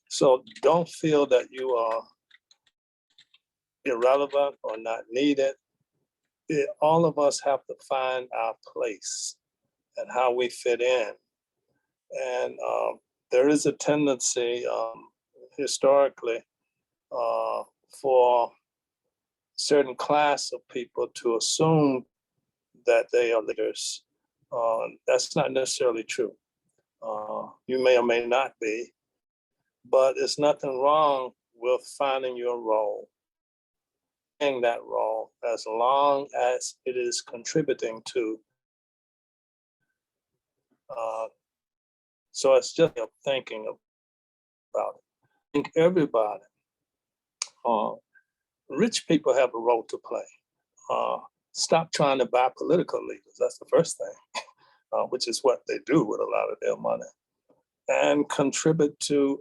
So don't feel that you are irrelevant or not needed. All of us have to find our place and how we fit in. And there is a tendency historically for certain class of people to assume that they are leaders. That's not necessarily true. You may or may not be, but it's nothing wrong with finding your role, playing that role, as long as it is contributing to. So it's just thinking about it. I think everybody, rich people have a role to play. Stop trying to buy political leaders. That's the first thing, which is what they do with a lot of their money. And contribute to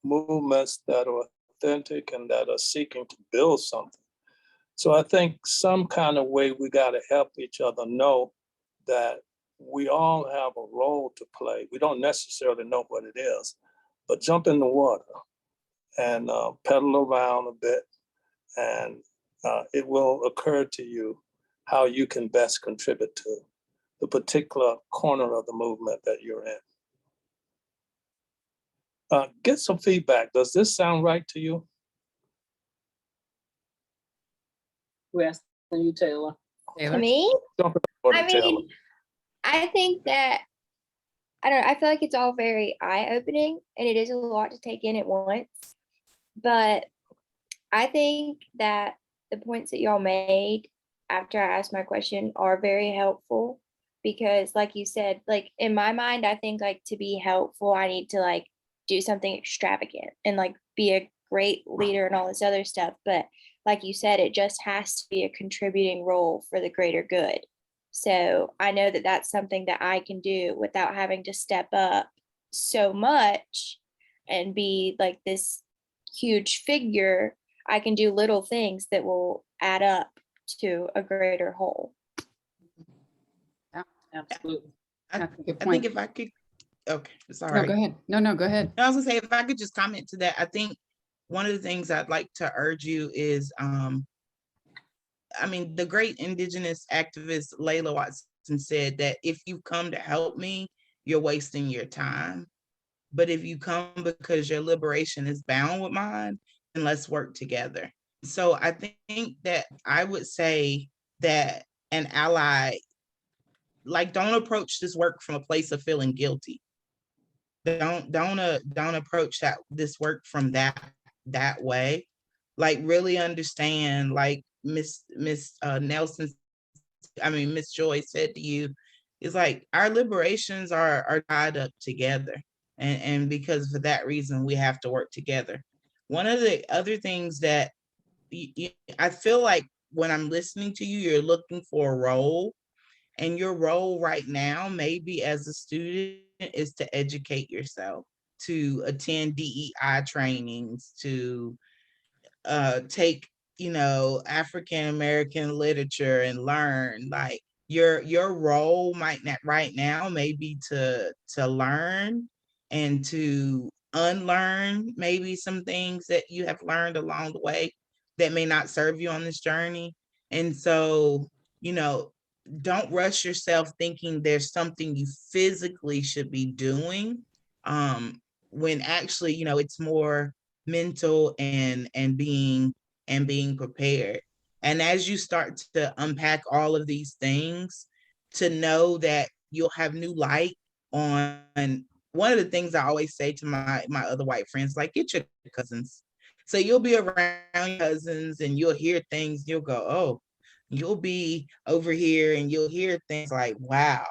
movements that are authentic and that are seeking to build something. So I think some kind of way we got to help each other know that we all have a role to play. We don't necessarily know what it is, but jump in the water and pedal around a bit, and it will occur to you how you can best contribute to the particular corner of the movement that you're in. Get some feedback. Does this sound right to you?
We're asking you, Taylor.
To me,
Jump in the water,
I mean,
Taylor.
I think that, I don't know, I feel like it's all very eye-opening and it is a lot to take in at once. But I think that the points that y'all made after I asked my question are very helpful because, like you said, like in my mind, I think like to be helpful, I need to like do something extravagant and like be a great leader and all this other stuff. But like you said, it just has to be a contributing role for the greater good. So I know that that's something that I can do without having to step up so much and be like this huge figure. I can do little things that will add up to a greater whole.
Absolutely.
That's a good
I
point.
think if I could, okay,
No,
sorry.
go ahead. No, go ahead.
I was gonna say, if I could just comment to that, I think one of the things I'd like to urge you is, I mean, the great indigenous activist Layla Watson said that if you come to help me, you're wasting your time. But if you come because your liberation is bound with mine, then let's work together. So I think that I would say that an ally, like, don't approach this work from a place of feeling guilty. Don't approach this work from that way. Like, really understand, like Miss Nelson, I mean Miss Joyce said to you, is like our liberations are tied up together, and because for that reason we have to work together. One of the other things that I feel like when I'm listening to you, you're looking for a role. And your role right now, maybe as a student, is to educate yourself, to attend DEI trainings, to take, African American literature and learn. Like your role might not right now may be to learn and to unlearn maybe some things that you have learned along the way that may not serve you on this journey. And so, don't rush yourself thinking there's something you physically should be doing, when actually, it's more mental and being prepared. And as you start to unpack all of these things, to know that you'll have new light on one of the things I always say to my other white friends, like, get your cousins. So you'll be around your cousins and you'll hear things, you'll go, oh, you'll be over here and you'll hear things like, wow.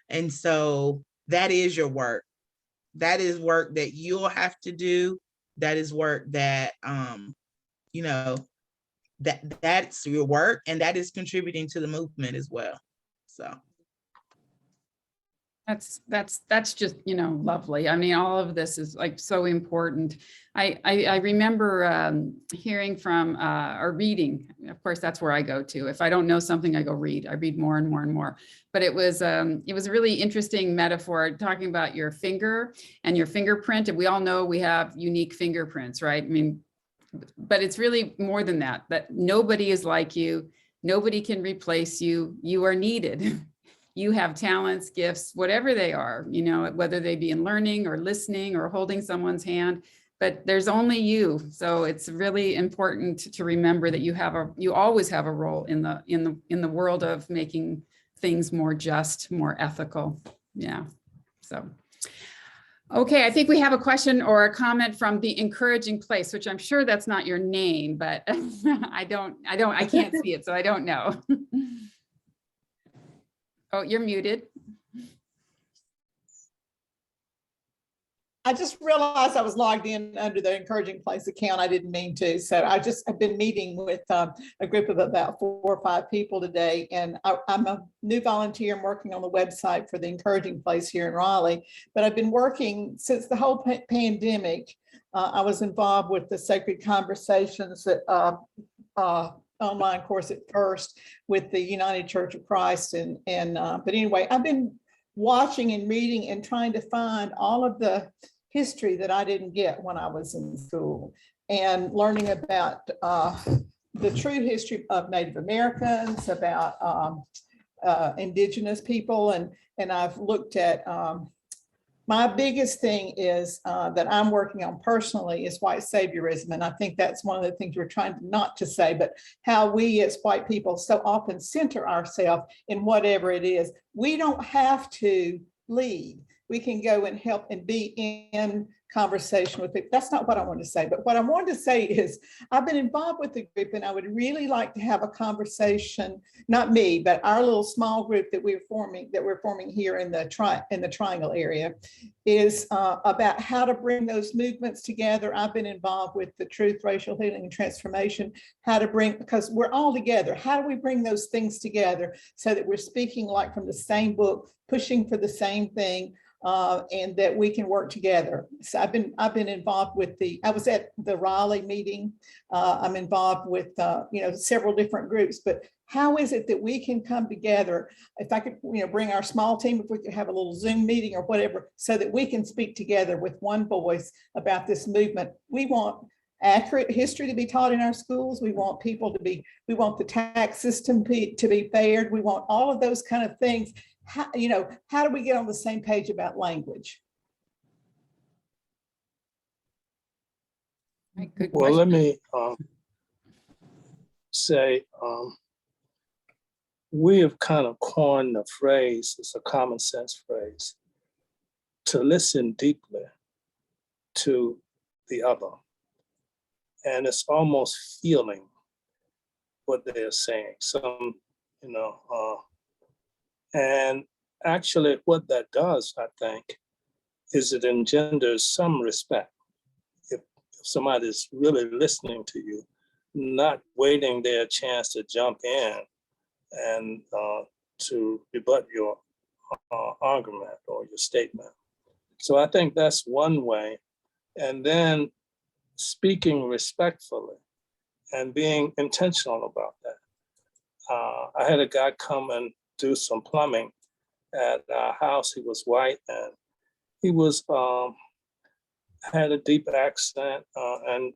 And so that is your work. That is work that you'll have to do. That is work that, that's your work, and that is contributing to the movement as well. So.
That's just, lovely. I mean, all of this is like so important. I remember hearing from or reading, of course, that's where I go to. If I don't know something, I go read. I read more and more and more. But it was a really interesting metaphor talking about your finger and your fingerprint. And we all know we have unique fingerprints, right? I mean, but it's really more than that, that nobody is like you. Nobody can replace you. You are needed. You have talents, gifts, whatever they are, whether they be in learning or listening or holding someone's hand, but there's only you. So it's really important to remember that you always have a role in the world of making things more just, more ethical. Yeah. So, Okay, I think we have a question or a comment from the Encouraging Place, which I'm sure that's not your name, but I can't see it, so I don't know. Oh, you're muted.
I just realized I was logged in under the Encouraging Place account. I didn't mean to. So I've been meeting with a group of about 4 or 5 people today. And I'm a new volunteer. I'm working on the website for the Encouraging Place here in Raleigh. But I've been working since the whole pandemic. I was involved with the Sacred Conversations that online course at first with the United Church of Christ. But anyway, I've been watching and reading and trying to find all of the history that I didn't get when I was in school, and learning about the true history of Native Americans, about indigenous people. And I've looked at, my biggest thing is that I'm working on personally is white saviorism. And I think that's one of the things we're trying not to say, but how we as white people so often center ourselves in whatever it is. We don't have to lead. We can go and help and be in conversation with it. That's not what I want to say, but what I wanted to say is I've been involved with the group, and I would really like to have a conversation, not me, but our little small group that we're forming here in the Triangle area, is about how to bring those movements together. I've been involved with the Truth, Racial Healing, and Transformation, how to bring, because we're all together. How do we bring those things together so that we're speaking like from the same book, pushing for the same thing, and that we can work together. So I've been involved with I was at the Raleigh meeting. I'm involved with several different groups, but how is it that we can come together? If I could bring our small team, if we could have a little Zoom meeting or whatever, so that we can speak together with one voice about this movement. We want accurate history to be taught in our schools. We want we want the tax system to be fair. We want all of those kind of things. How do we get on the same page about language?
Good
Well,
question.
let me say, we have kind of coined the phrase, it's a common sense phrase, to listen deeply to the other. And it's almost feeling what they're saying. And actually what that does, I think, is it engenders some respect. If somebody's really listening to you, not waiting their chance to jump in and to rebut your argument or your statement. So I think that's one way. And then speaking respectfully and being intentional about that. I had a guy come and do some plumbing at our house. He was white, and he had a deep accent, and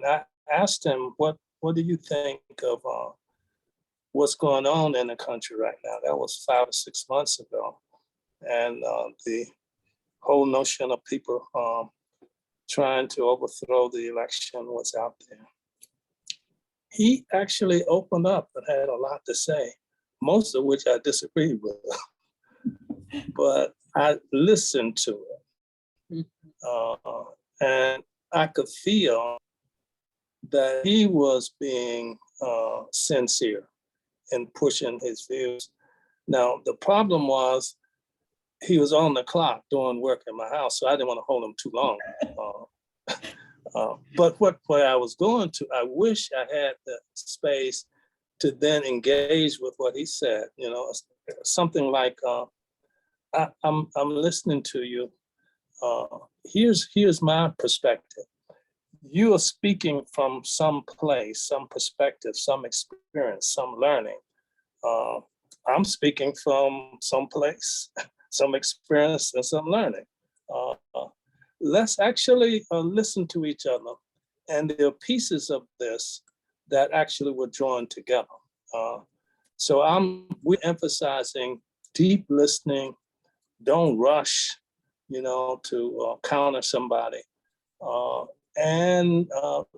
I asked him, what do you think of what's going on in the country right now? That was 5 or 6 months ago, and the whole notion of people trying to overthrow the election was out there. He actually opened up and had a lot to say, most of which I disagreed with, but I listened to it. And I could feel that he was being sincere in pushing his views. Now, the problem was he was on the clock doing work in my house, so I didn't want to hold him too long. But what I was going to, I wish I had the space to then engage with what he said. Something like, I'm listening to you. Here's my perspective. You are speaking from some place, some perspective, some experience, some learning. I'm speaking from some place, some experience, and some learning. Let's actually listen to each other. And there are pieces of this that actually were drawn together. So we're emphasizing deep listening. Don't rush, to counter somebody, and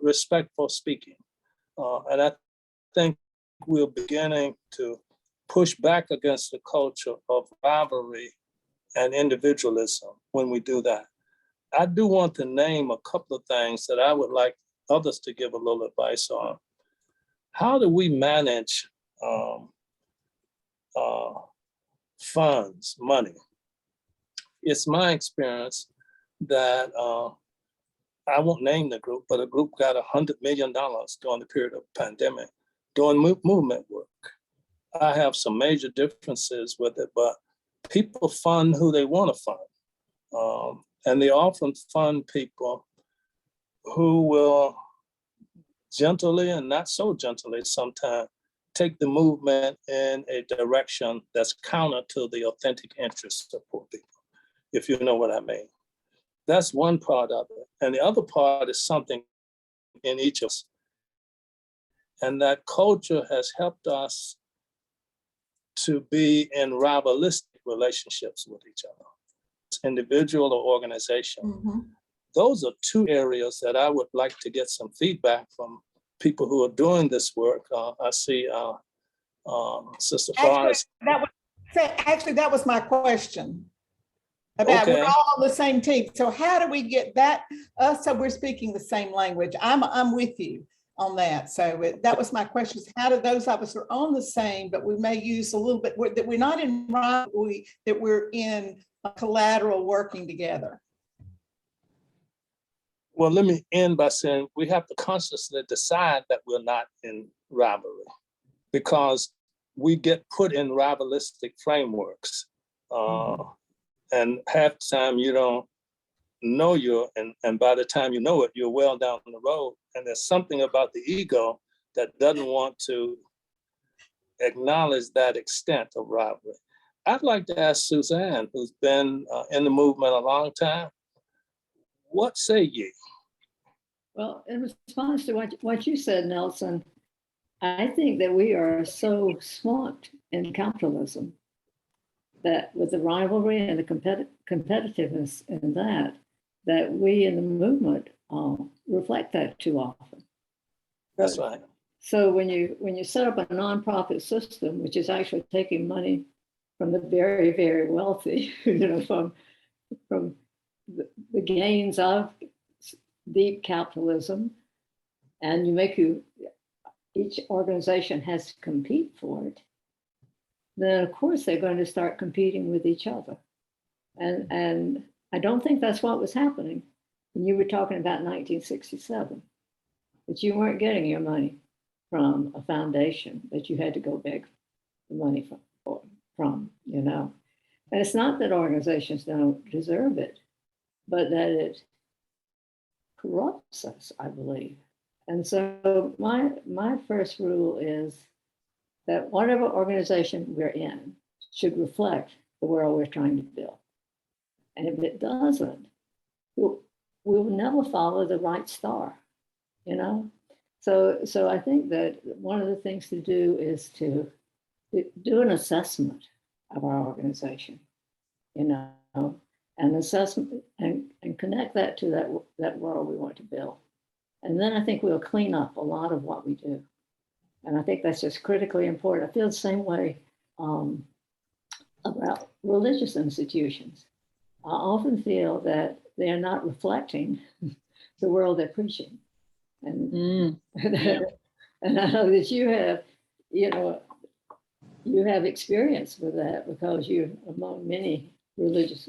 respectful speaking. And I think we're beginning to push back against the culture of rivalry and individualism when we do that. I do want to name a couple of things that I would like others to give a little advice on. How do we manage funds, money? It's my experience that I won't name the group, but a group got $100 million during the period of the pandemic doing movement work. I have some major differences with it, but people fund who they want to fund. And they often fund people who will gently and not so gently sometimes take the movement in a direction that's counter to the authentic interests of poor people, if you know what I mean. That's one part of it. And the other part is something in each of us. And that culture has helped us to be in rivalistic relationships with each other, individual or organization.
Mm-hmm.
Those are two areas that I would like to get some feedback from people who are doing this work. I see Sister Forrest.
Actually, that was my question. About
Okay.
we're all on the same team. So how do we get that us so we're speaking the same language? I'm with you on that. So that was my question. How do those of us are on the same, but we may use a little bit that we're not in rivalry, that we're in a collateral working together?
Well, let me end by saying we have to consciously decide that we're not in rivalry, because we get put in rivalistic frameworks. And half the time you don't know and by the time you know it, you're well down the road. And there's something about the ego that doesn't want to acknowledge that extent of rivalry. I'd like to ask Suzanne, who's been in the movement a long time, what say ye?
Well, in response to what you said, Nelson, I think that we are so swamped in capitalism that with the rivalry and the competitiveness in that we in the movement reflect that too often.
That's right.
So when you set up a nonprofit system, which is actually taking money from the very, very wealthy, from the gains of deep capitalism, and each organization has to compete for it, then of course they're going to start competing with each other. And I don't think that's what was happening when you were talking about 1967, that you weren't getting your money from a foundation that you had to go beg the money from. And it's not that organizations don't deserve it, but that it corrupts us, I believe. And so my first rule is that whatever organization we're in should reflect the world we're trying to build. And if it doesn't, we will never follow the right star, So I think that one of the things to do is to do an assessment of our organization, an assessment and connect that to that world we want to build. And then I think we'll clean up a lot of what we do. And I think that's just critically important. I feel the same way about religious institutions. I often feel that they are not reflecting the world they're preaching. And, and I know that you have experience with that because you're among many religious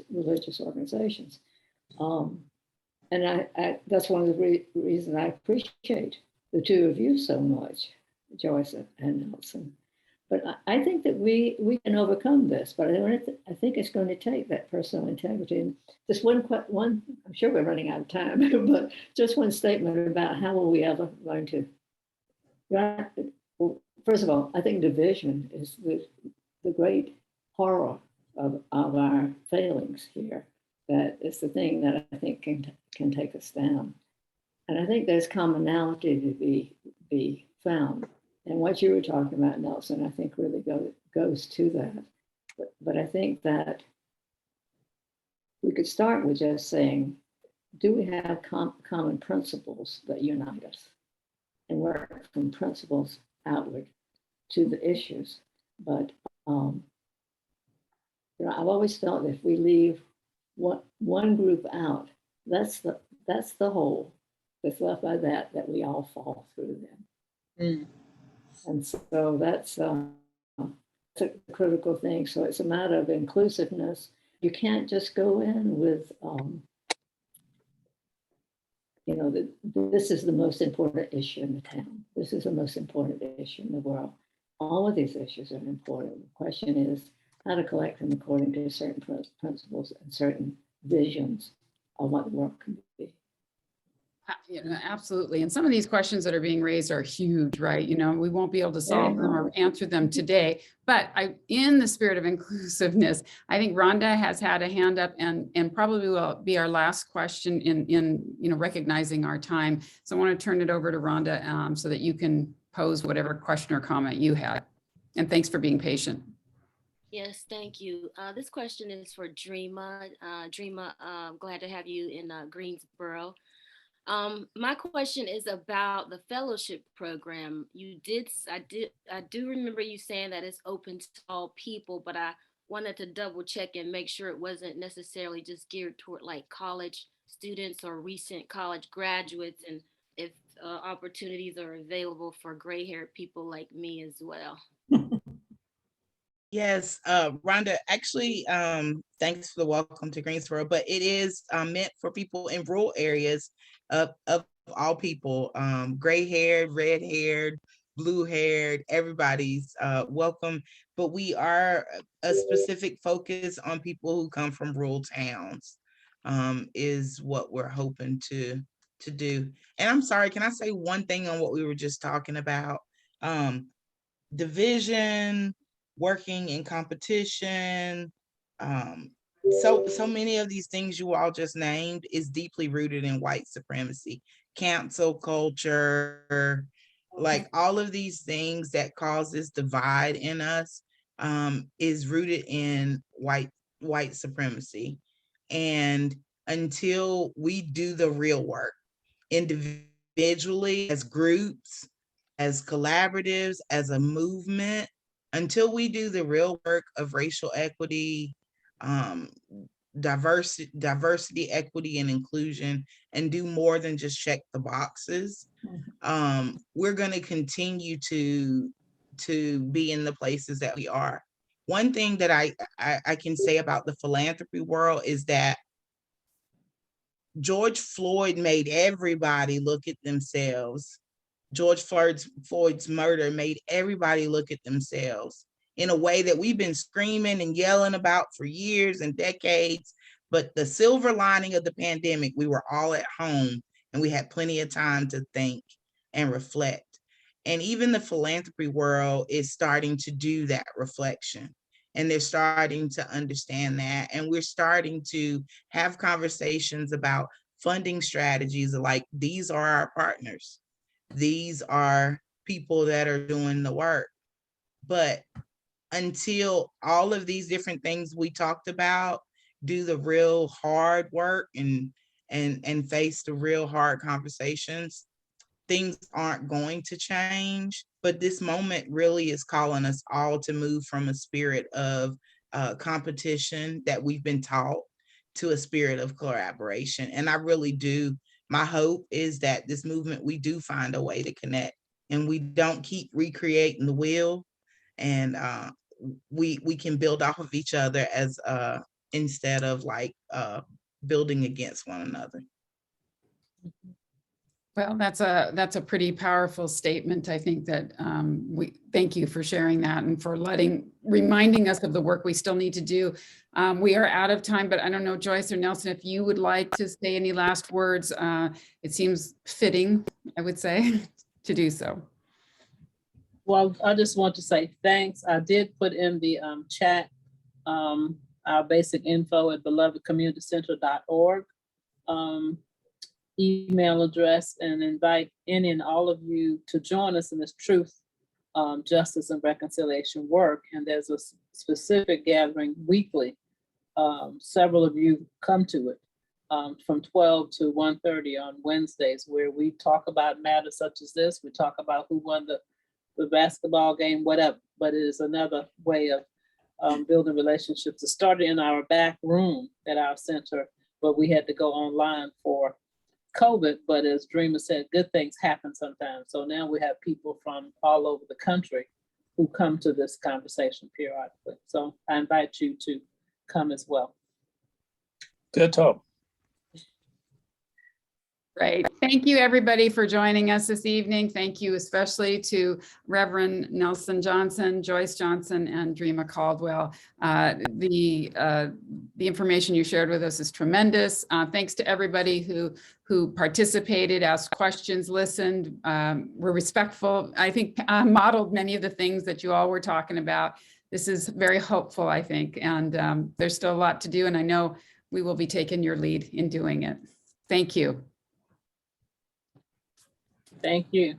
organizations. And that's one of the reasons I appreciate the two of you so much, Joyce and Nelson. But I think that we can overcome this, but I think it's going to take that personal integrity. And just one, I'm sure we're running out of time, but just one statement about how will we ever learn to, well, first of all, I think division is the great horror of our failings here. That is the thing that I think can take us down. And I think there's commonality to be found. And what you were talking about, Nelson, I think really goes to that. But I think that we could start with just saying, do we have common principles that unite us? And work from principles outward to the issues. But I've always felt if we leave one group out, that's the whole that's left by that we all fall through then. And so that's a critical thing. So it's a matter of inclusiveness. You can't just go in with, this is the most important issue in the town. This is the most important issue in the world. All of these issues are important. The question is how to collect them according to certain principles and certain visions of what the world can be.
Absolutely. And some of these questions that are being raised are huge, right? We won't be able to solve them or answer them today, but in the spirit of inclusiveness, I think Rhonda has had a hand up and probably will be our last question in recognizing our time. So I want to turn it over to Rhonda so that you can pose whatever question or comment you had. And thanks for being patient.
Yes, thank you. This question is for Dreama. Dreama, glad to have you in Greensboro. My question is about the fellowship program. I do remember you saying that it's open to all people, but I wanted to double check and make sure it wasn't necessarily just geared toward like college students or recent college graduates, and if opportunities are available for gray-haired people like me as well.
Yes, Rhonda, actually, thanks for the welcome to Greensboro, but it is meant for people in rural areas of all people, gray-haired, red-haired, blue-haired, everybody's welcome. But we are a specific focus on people who come from rural towns, is what we're hoping to do. And I'm sorry, can I say one thing on what we were just talking about? Division, working in competition, so many of these things you all just named is deeply rooted in white supremacy, cancel culture, like all of these things that cause this divide in us is rooted in white supremacy. And until we do the real work individually, as groups, as collaboratives, as a movement, until we do the real work of racial equity, diversity, equity, and inclusion, and do more than just check the boxes, we're going to continue to be in the places that we are. One thing that I can say about the philanthropy world is that George Floyd made everybody look at themselves. George Floyd's murder made everybody look at themselves in a way that we've been screaming and yelling about for years and decades. But the silver lining of the pandemic, we were all at home and we had plenty of time to think and reflect. And even the philanthropy world is starting to do that reflection. And they're starting to understand that. And we're starting to have conversations about funding strategies like, these are our partners. These are people that are doing the work. But until all of these different things we talked about do the real hard work and face the real hard conversations, things aren't going to change. But this moment really is calling us all to move from a spirit of competition that we've been taught to a spirit of collaboration. And I really do. My hope is that this movement, we do find a way to connect and we don't keep recreating the wheel, and we can build off of each other as instead of like building against one another.
Well, that's a pretty powerful statement. I think that we thank you for sharing that and for reminding us of the work we still need to do. We are out of time, but I don't know, Joyce or Nelson, if you would like to say any last words. It seems fitting, I would say, to do so.
Well, I just want to say thanks. I did put in the chat our basic info at belovedcommunitycenter.org. Email address, and invite any and all of you to join us in this truth, justice, and reconciliation work. And there's a specific gathering weekly. Several of you come to it from 12 to 1:30 on Wednesdays, where we talk about matters such as this. We talk about who won the basketball game, whatever. But it is another way of building relationships. It started in our back room at our center, but we had to go online for COVID. But as Dreama said, good things happen sometimes. So now we have people from all over the country who come to this conversation periodically. So I invite you to come as well.
Good talk.
Great. Thank you, everybody, for joining us this evening. Thank you especially to Reverend Nelson Johnson, Joyce Johnson, and Dreama Caldwell. The information you shared with us is tremendous. Thanks to everybody who participated, asked questions, listened, were respectful. I think modeled many of the things that you all were talking about. This is very hopeful, I think, and there's still a lot to do, and I know we will be taking your lead in doing it. Thank you.
Thank you.